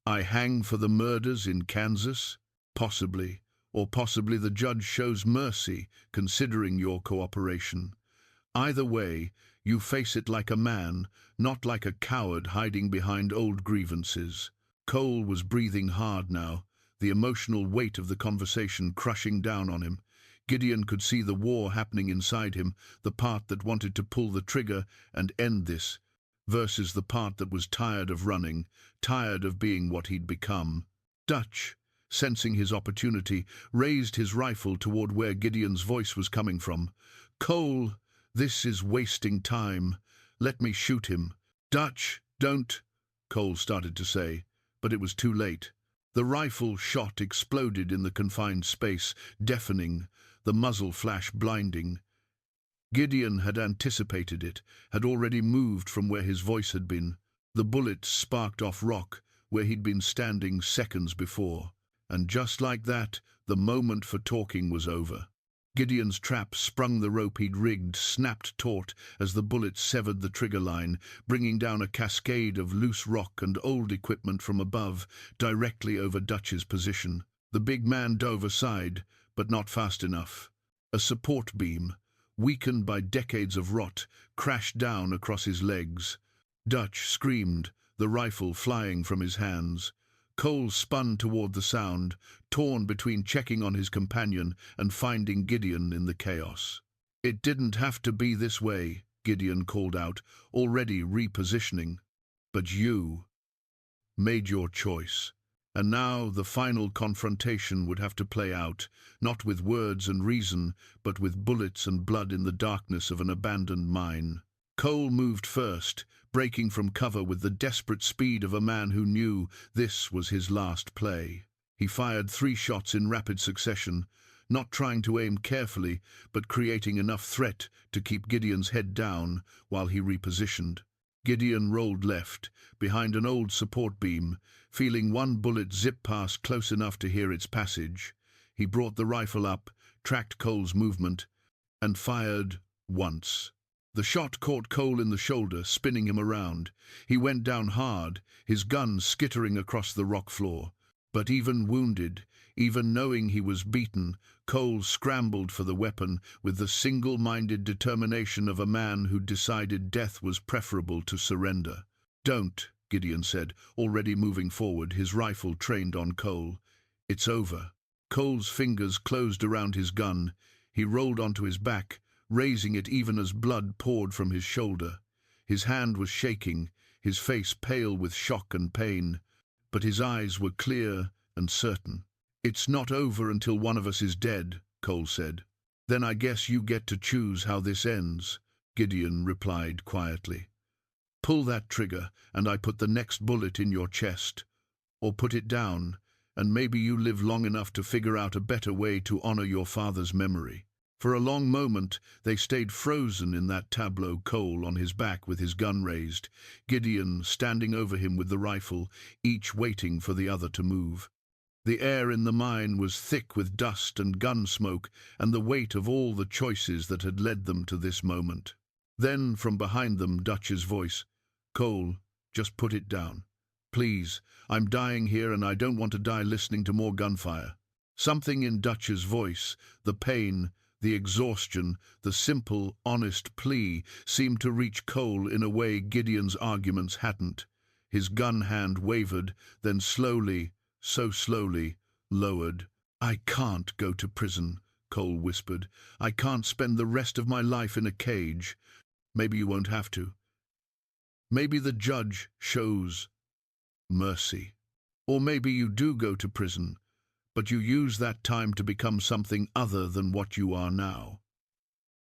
I hang for the murders in Kansas? Possibly. Or possibly the judge shows mercy, considering your cooperation. Either way, you face it like a man, not like a coward hiding behind old grievances. Cole was breathing hard now, the emotional weight of the conversation crushing down on him. Gideon could see the war happening inside him, the part that wanted to pull the trigger and end this, versus the part that was tired of running, tired of being what he'd become. Dutch, sensing his opportunity, raised his rifle toward where Gideon's voice was coming from. Cole, this is wasting time. Let me shoot him. Dutch, don't, Cole started to say, but it was too late. The rifle shot exploded in the confined space, deafening, the muzzle flash blinding. Gideon had anticipated it, had already moved from where his voice had been. The bullet sparked off rock, where he'd been standing seconds before. And just like that, the moment for talking was over. Gideon's trap sprung the rope he'd rigged, snapped taut as the bullet severed the trigger line, bringing down a cascade of loose rock and old equipment from above, directly over Dutch's position. The big man dove aside, but not fast enough. A support beam, weakened by decades of rot, crashed down across his legs. Dutch screamed, the rifle flying from his hands. Cole spun toward the sound, torn between checking on his companion and finding Gideon in the chaos. It didn't have to be this way, Gideon called out, already repositioning. But you made your choice. And now the final confrontation would have to play out, not with words and reason, but with bullets and blood in the darkness of an abandoned mine. Cole moved first, breaking from cover with the desperate speed of a man who knew this was his last play. He fired 3 shots in rapid succession, not trying to aim carefully, but creating enough threat to keep Gideon's head down while he repositioned. Gideon rolled left, behind an old support beam, feeling one bullet zip past close enough to hear its passage. He brought the rifle up, tracked Cole's movement, and fired once. The shot caught Cole in the shoulder, spinning him around. He went down hard, his gun skittering across the rock floor. But even wounded, even knowing he was beaten, Cole scrambled for the weapon with the single-minded determination of a man who decided death was preferable to surrender. "Don't," Gideon said, already moving forward, his rifle trained on Cole. "It's over." Cole's fingers closed around his gun. He rolled onto his back, raising it even as blood poured from his shoulder. His hand was shaking, his face pale with shock and pain, but his eyes were clear and certain. "It's not over until one of us is dead," Cole said. "Then I guess you get to choose how this ends," Gideon replied quietly. "Pull that trigger, and I put the next bullet in your chest. Or put it down, and maybe you live long enough to figure out a better way to honor your father's memory." For a long moment, they stayed frozen in that tableau, Cole on his back with his gun raised, Gideon standing over him with the rifle, each waiting for the other to move. The air in the mine was thick with dust and gun smoke and the weight of all the choices that had led them to this moment. Then, from behind them, Dutch's voice, "Cole, just put it down. Please, I'm dying here and I don't want to die listening to more gunfire." Something in Dutch's voice, the pain, the exhaustion, the simple, honest plea, seemed to reach Cole in a way Gideon's arguments hadn't. His gun hand wavered, then slowly, so slowly, lowered. "I can't go to prison," Cole whispered. "I can't spend the rest of my life in a cage." "Maybe you won't have to. Maybe the judge shows mercy. Or maybe you do go to prison, but you use that time to become something other than what you are now."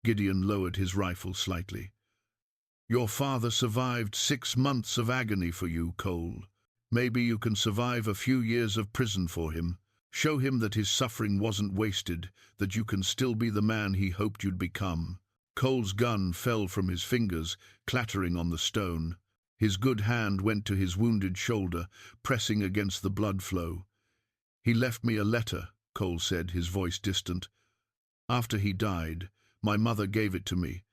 Gideon lowered his rifle slightly. "Your father survived 6 months of agony for you, Cole. Maybe you can survive a few years of prison for him. Show him that his suffering wasn't wasted, that you can still be the man he hoped you'd become. Cole's gun fell from his fingers, clattering on the stone. His good hand went to his wounded shoulder, pressing against the blood flow. "He left me a letter," Cole said, his voice distant. "After he died, my mother gave it to me.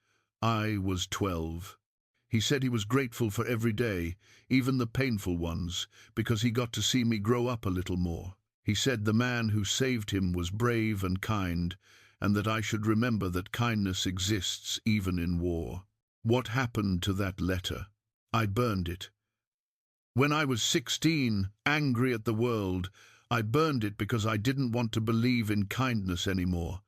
I was 12. He said he was grateful for every day, even the painful ones, because he got to see me grow up a little more. He said the man who saved him was brave and kind, and that I should remember that kindness exists even in war." What happened to that letter? I burned it. When I was 16, angry at the world, I burned it because I didn't want to believe in kindness anymore.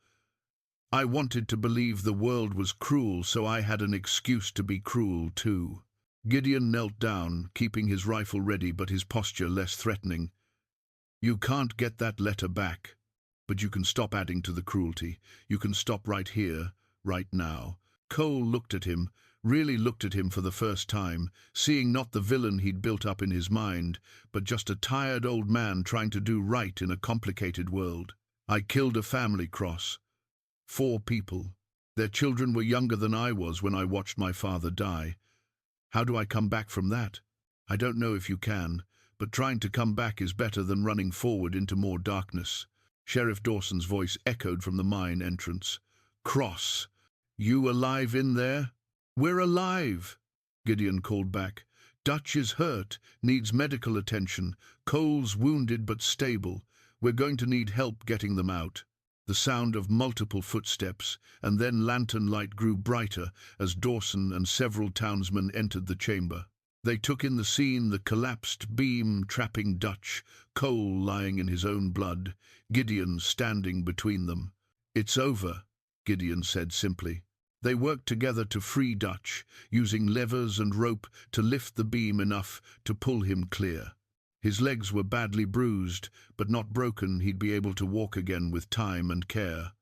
I wanted to believe the world was cruel, so I had an excuse to be cruel too. Gideon knelt down, keeping his rifle ready but his posture less threatening. "You can't get that letter back, but you can stop adding to the cruelty. You can stop right here, right now." Cole looked at him, really looked at him for the first time, seeing not the villain he'd built up in his mind, but just a tired old man trying to do right in a complicated world. "I killed a family, Cross. 4 people. Their children were younger than I was when I watched my father die. How do I come back from that? I don't know if you can, but trying to come back is better than running forward into more darkness." Sheriff Dawson's voice echoed from the mine entrance. "Cross, you alive in there?" "We're alive," Gideon called back. "Dutch is hurt, needs medical attention. Cole's wounded but stable. We're going to need help getting them out." The sound of multiple footsteps, and then lantern light grew brighter as Dawson and several townsmen entered the chamber. They took in the scene, the collapsed beam trapping Dutch, Cole lying in his own blood, Gideon standing between them. "It's over," Gideon said simply. They worked together to free Dutch, using levers and rope to lift the beam enough to pull him clear. His legs were badly bruised, but not broken. He'd be able to walk again with time and care.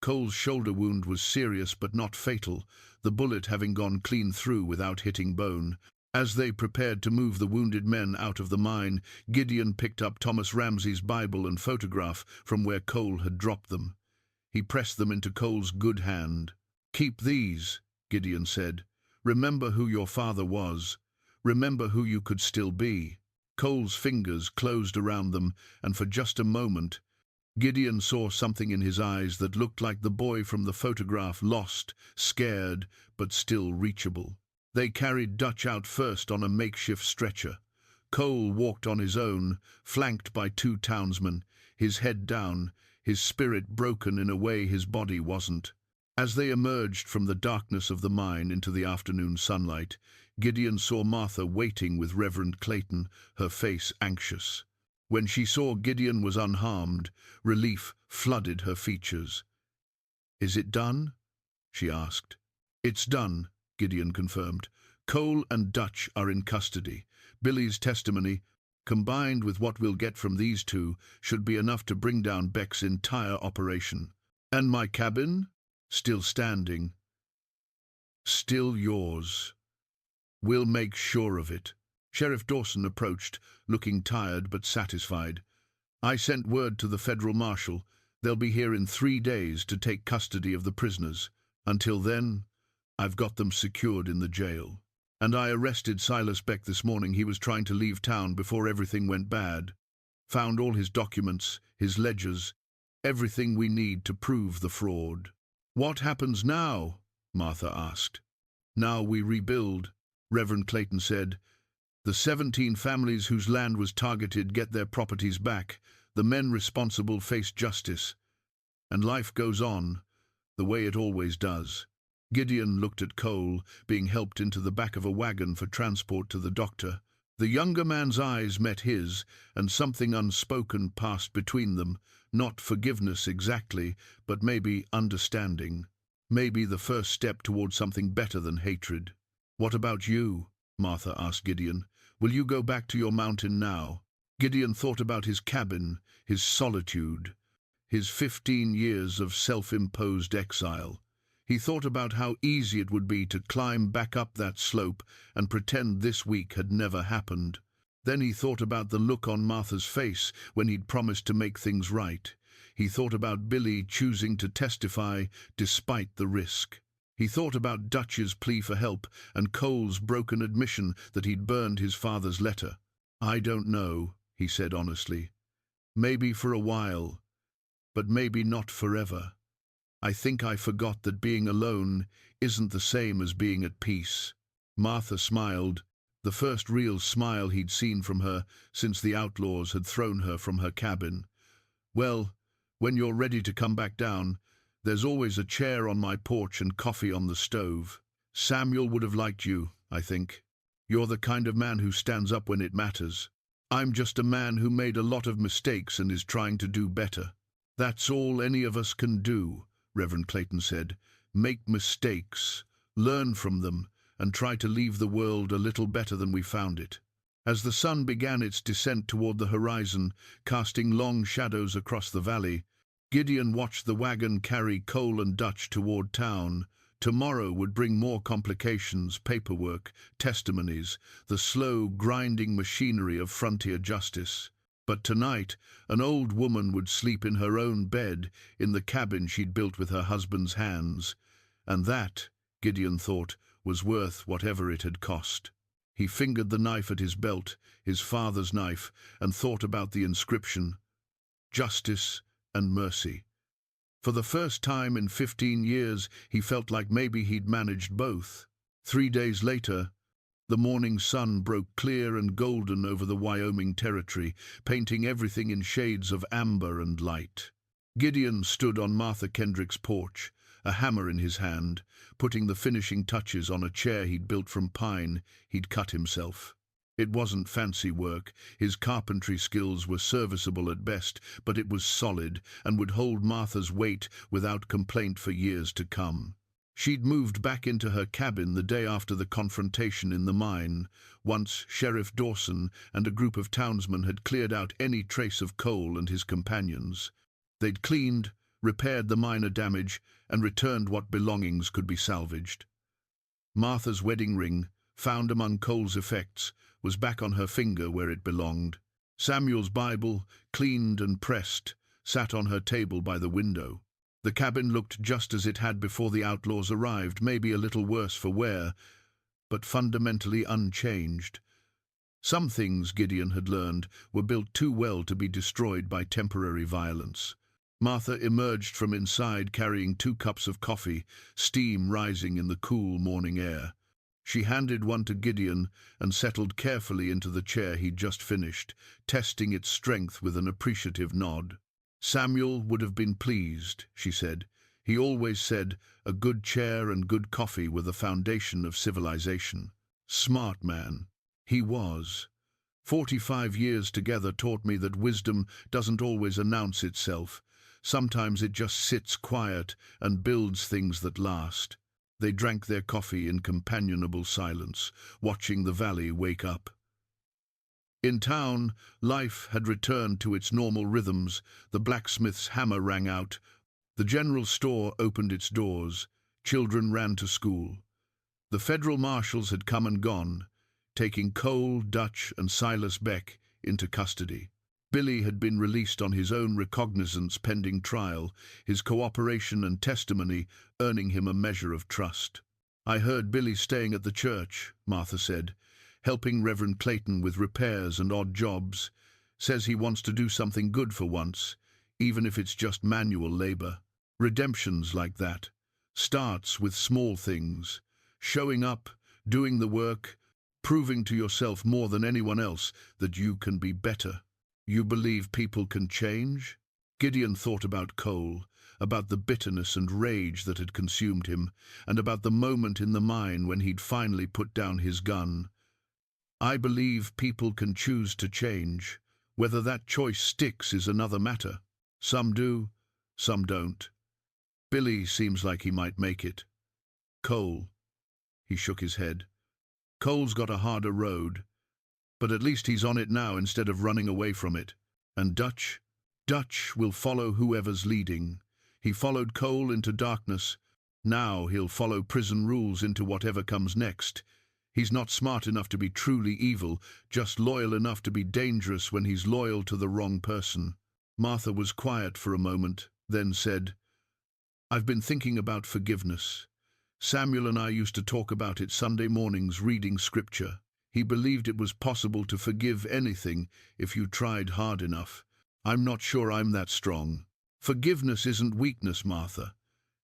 Cole's shoulder wound was serious but not fatal, the bullet having gone clean through without hitting bone. As they prepared to move the wounded men out of the mine, Gideon picked up Thomas Ramsey's Bible and photograph from where Cole had dropped them. He pressed them into Cole's good hand. "Keep these," Gideon said. "Remember who your father was. Remember who you could still be." Cole's fingers closed around them, and for just a moment, Gideon saw something in his eyes that looked like the boy from the photograph, lost, scared, but still reachable. They carried Dutch out first on a makeshift stretcher. Cole walked on his own, flanked by 2 townsmen, his head down, his spirit broken in a way his body wasn't. As they emerged from the darkness of the mine into the afternoon sunlight, Gideon saw Martha waiting with Reverend Clayton, her face anxious. When she saw Gideon was unharmed, relief flooded her features. "Is it done?" she asked. "It's done," Gideon confirmed. "Cole and Dutch are in custody. Billy's testimony, combined with what we'll get from these 2, should be enough to bring down Beck's entire operation. And my cabin? Still standing. Still yours. We'll make sure of it." Sheriff Dawson approached, looking tired but satisfied. "I sent word to the federal marshal. They'll be here in 3 days to take custody of the prisoners. Until then, I've got them secured in the jail. And I arrested Silas Beck this morning. He was trying to leave town before everything went bad. Found all his documents, his ledgers, everything we need to prove the fraud." "What happens now?" Martha asked. "Now we rebuild," Reverend Clayton said. "The 17 families whose land was targeted get their properties back. The men responsible face justice. And life goes on, the way it always does." Gideon looked at Cole, being helped into the back of a wagon for transport to the doctor. The younger man's eyes met his, and something unspoken passed between them. Not forgiveness exactly, but maybe understanding. Maybe the first step toward something better than hatred. "What about you?" Martha asked Gideon. "Will you go back to your mountain now?" Gideon thought about his cabin, his solitude, his 15 years of self-imposed exile. He thought about how easy it would be to climb back up that slope and pretend this week had never happened. Then he thought about the look on Martha's face when he'd promised to make things right. He thought about Billy choosing to testify despite the risk. He thought about Dutch's plea for help and Cole's broken admission that he'd burned his father's letter. "I don't know," he said honestly. "Maybe for a while, but maybe not forever. I think I forgot that being alone isn't the same as being at peace." Martha smiled, the first real smile he'd seen from her since the outlaws had thrown her from her cabin. "Well, when you're ready to come back down, there's always a chair on my porch and coffee on the stove. Samuel would have liked you, I think. You're the kind of man who stands up when it matters. I'm just a man who made a lot of mistakes and is trying to do better." "That's all any of us can do," Reverend Clayton said. "Make mistakes, learn from them, and try to leave the world a little better than we found it." As the sun began its descent toward the horizon, casting long shadows across the valley, Gideon watched the wagon carry Cole and Dutch toward town. Tomorrow would bring more complications, paperwork, testimonies, the slow, grinding machinery of frontier justice. But tonight, an old woman would sleep in her own bed in the cabin she'd built with her husband's hands. And that, Gideon thought, was worth whatever it had cost. He fingered the knife at his belt, his father's knife, and thought about the inscription: "Justice and mercy." For the first time in 15 years, he felt like maybe he'd managed both. 3 days later, the morning sun broke clear and golden over the Wyoming territory, painting everything in shades of amber and light. Gideon stood on Martha Kendrick's porch, a hammer in his hand, putting the finishing touches on a chair he'd built from pine he'd cut himself. It wasn't fancy work, his carpentry skills were serviceable at best, but it was solid and would hold Martha's weight without complaint for years to come. She'd moved back into her cabin the day after the confrontation in the mine. Once Sheriff Dawson and a group of townsmen had cleared out any trace of Cole and his companions. They'd cleaned, repaired the minor damage, and returned what belongings could be salvaged. Martha's wedding ring, found among Cole's effects, was back on her finger where it belonged. Samuel's Bible, cleaned and pressed, sat on her table by the window. The cabin looked just as it had before the outlaws arrived, maybe a little worse for wear, but fundamentally unchanged. Some things, Gideon had learned, were built too well to be destroyed by temporary violence. Martha emerged from inside carrying 2 cups of coffee, steam rising in the cool morning air. She handed one to Gideon and settled carefully into the chair he'd just finished, testing its strength with an appreciative nod. "Samuel would have been pleased," she said. "He always said a good chair and good coffee were the foundation of civilization." Smart man. He was. 45 years together taught me that wisdom doesn't always announce itself. Sometimes it just sits quiet and builds things that last. They drank their coffee in companionable silence, watching the valley wake up. In town, life had returned to its normal rhythms. The blacksmith's hammer rang out. The general store opened its doors. Children ran to school. The federal marshals had come and gone, taking Cole, Dutch, and Silas Beck into custody. Billy had been released on his own recognizance pending trial, his cooperation and testimony earning him a measure of trust. "I heard Billy's staying at the church," Martha said, "helping Reverend Clayton with repairs and odd jobs. Says he wants to do something good for once, even if it's just manual labor. Redemption's like that. Starts with small things. Showing up, doing the work, proving to yourself more than anyone else that you can be better." "You believe people can change?" Gideon thought about Cole, about the bitterness and rage that had consumed him, and about the moment in the mine when he'd finally put down his gun. "I believe people can choose to change. Whether that choice sticks is another matter. Some do, some don't. Billy seems like he might make it. Cole," he shook his head. "Cole's got a harder road, but at least he's on it now instead of running away from it. And Dutch? Dutch will follow whoever's leading. He followed Cole into darkness. Now he'll follow prison rules into whatever comes next. He's not smart enough to be truly evil, just loyal enough to be dangerous when he's loyal to the wrong person. Martha was quiet for a moment, then said, "I've been thinking about forgiveness. Samuel and I used to talk about it Sunday mornings reading scripture. He believed it was possible to forgive anything if you tried hard enough. I'm not sure I'm that strong. Forgiveness isn't weakness, Martha,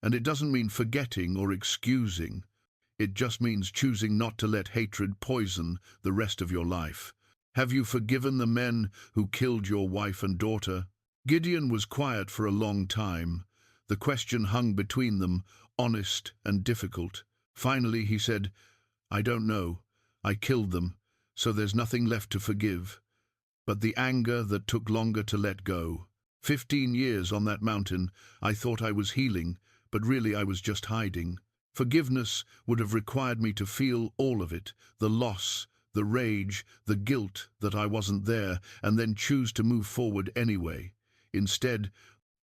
and it doesn't mean forgetting or excusing. It just means choosing not to let hatred poison the rest of your life. Have you forgiven the men who killed your wife and daughter?" Gideon was quiet for a long time. The question hung between them, honest and difficult. Finally he said, "I don't know. I killed them, so there's nothing left to forgive. But the anger that took longer to let go. 15 years on that mountain, I thought I was healing, but really I was just hiding. Forgiveness would have required me to feel all of it, the loss, the rage, the guilt that I wasn't there, and then choose to move forward anyway. Instead,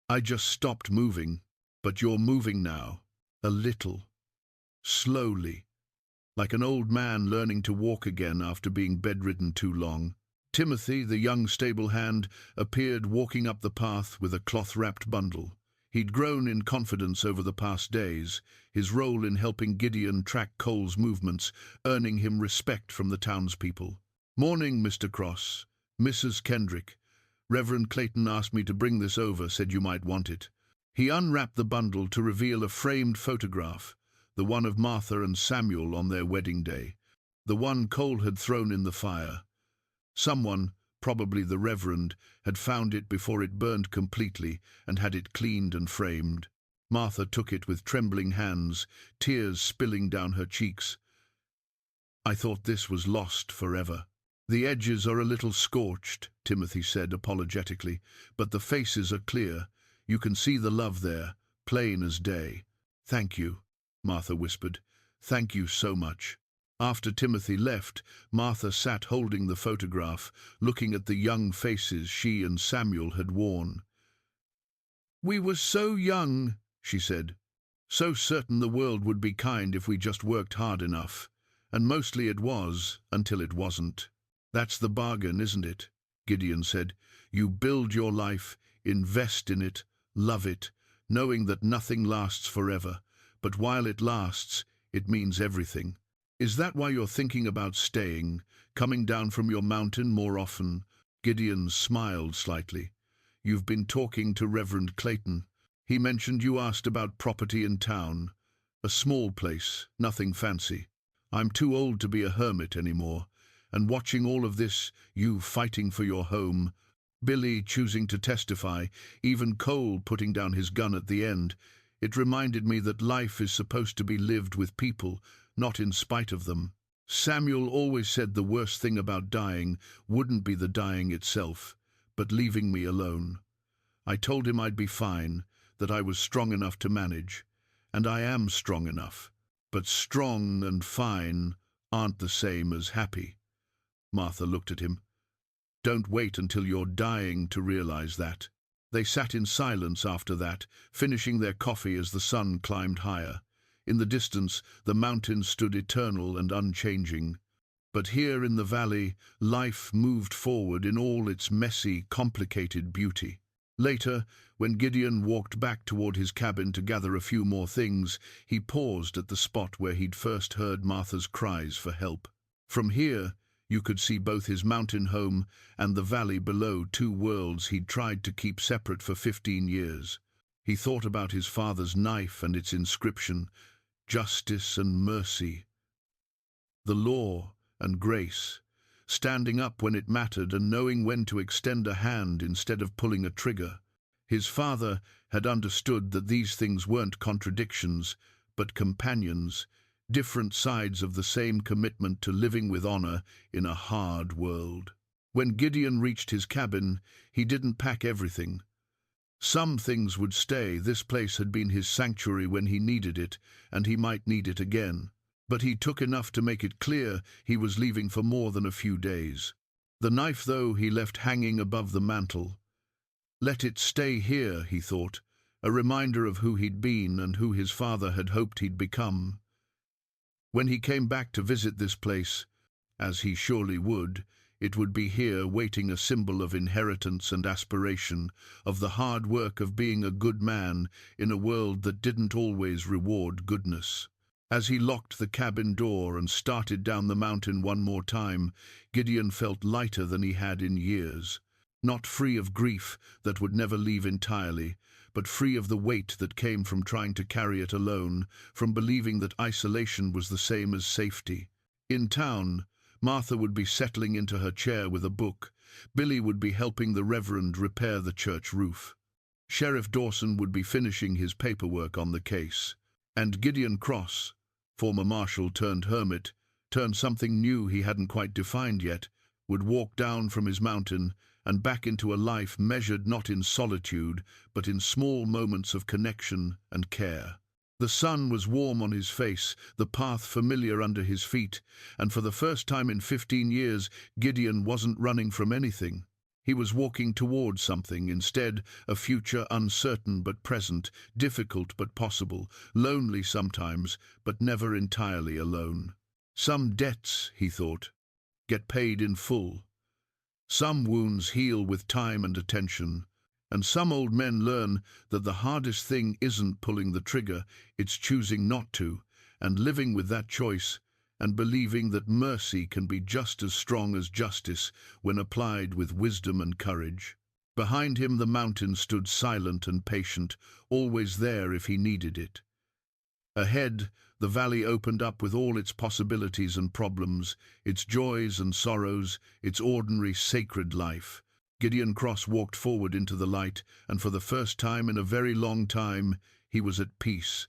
I just stopped moving. But you're moving now, a little, slowly, like an old man learning to walk again after being bedridden too long." Timothy, the young stable hand, appeared walking up the path with a cloth-wrapped bundle. He'd grown in confidence over the past days, his role in helping Gideon track Cole's movements, earning him respect from the townspeople. "Morning, Mr. Cross. Mrs. Kendrick. Reverend Clayton asked me to bring this over, said you might want it." He unwrapped the bundle to reveal a framed photograph, the one of Martha and Samuel on their wedding day, the one Cole had thrown in the fire. Someone, probably the Reverend, had found it before it burned completely and had it cleaned and framed. Martha took it with trembling hands, tears spilling down her cheeks. "I thought this was lost forever." "The edges are a little scorched," Timothy said apologetically, "but the faces are clear. You can see the love there, plain as day." "Thank you," Martha whispered. "Thank you so much." After Timothy left, Martha sat holding the photograph, looking at the young faces she and Samuel had worn. "We were so young," she said, "so certain the world would be kind if we just worked hard enough. And mostly it was, until it wasn't." "That's the bargain, isn't it?" Gideon said. "You build your life, invest in it, love it, knowing that nothing lasts forever, but while it lasts, it means everything. Is that why you're thinking about staying, coming down from your mountain more often?" Gideon smiled slightly. "You've been talking to Reverend Clayton. He mentioned you asked about property in town. A small place, nothing fancy. I'm too old to be a hermit anymore, and watching all of this, you fighting for your home, Billy choosing to testify, even Cole putting down his gun at the end, it reminded me that life is supposed to be lived with people, not in spite of them. Samuel always said the worst thing about dying wouldn't be the dying itself, but leaving me alone. I told him I'd be fine, that I was strong enough to manage, and I am strong enough. But strong and fine aren't the same as happy." Martha looked at him. "Don't wait until you're dying to realize that." They sat in silence after that, finishing their coffee as the sun climbed higher. In the distance, the mountains stood eternal and unchanging. But here in the valley, life moved forward in all its messy, complicated beauty. Later, when Gideon walked back toward his cabin to gather a few more things, he paused at the spot where he'd first heard Martha's cries for help. From here, you could see both his mountain home and the valley below, two worlds he'd tried to keep separate for 15 years. He thought about his father's knife and its inscription, justice and mercy, the law and grace, standing up when it mattered and knowing when to extend a hand instead of pulling a trigger. His father had understood that these things weren't contradictions, but companions, different sides of the same commitment to living with honor in a hard world. When Gideon reached his cabin, he didn't pack everything. Some things would stay. This place had been his sanctuary when he needed it, and he might need it again. But he took enough to make it clear he was leaving for more than a few days. The knife, though, he left hanging above the mantel. Let it stay here, he thought, a reminder of who he'd been and who his father had hoped he'd become. When he came back to visit this place, as he surely would, it would be here waiting a symbol of inheritance and aspiration, of the hard work of being a good man in a world that didn't always reward goodness. As he locked the cabin door and started down the mountain one more time, Gideon felt lighter than he had in years. Not free of grief that would never leave entirely, but free of the weight that came from trying to carry it alone, from believing that isolation was the same as safety. In town, Martha would be settling into her chair with a book. Billy would be helping the Reverend repair the church roof. Sheriff Dawson would be finishing his paperwork on the case. And Gideon Cross, former marshal turned hermit, turned something new he hadn't quite defined yet, would walk down from his mountain and back into a life measured not in solitude, but in small moments of connection and care. The sun was warm on his face, the path familiar under his feet, and for the first time in 15 years, Gideon wasn't running from anything. He was walking towards something, instead, a future uncertain but present, difficult but possible, lonely sometimes, but never entirely alone. Some debts, he thought, get paid in full. Some wounds heal with time and attention, and some old men learn that the hardest thing isn't pulling the trigger, it's choosing not to, and living with that choice, and believing that mercy can be just as strong as justice when applied with wisdom and courage. Behind him the mountain stood silent and patient, always there if he needed it. Ahead, the valley opened up with all its possibilities and problems, its joys and sorrows, its ordinary sacred life. Gideon Cross walked forward into the light, and for the first time in a very long time, he was at peace.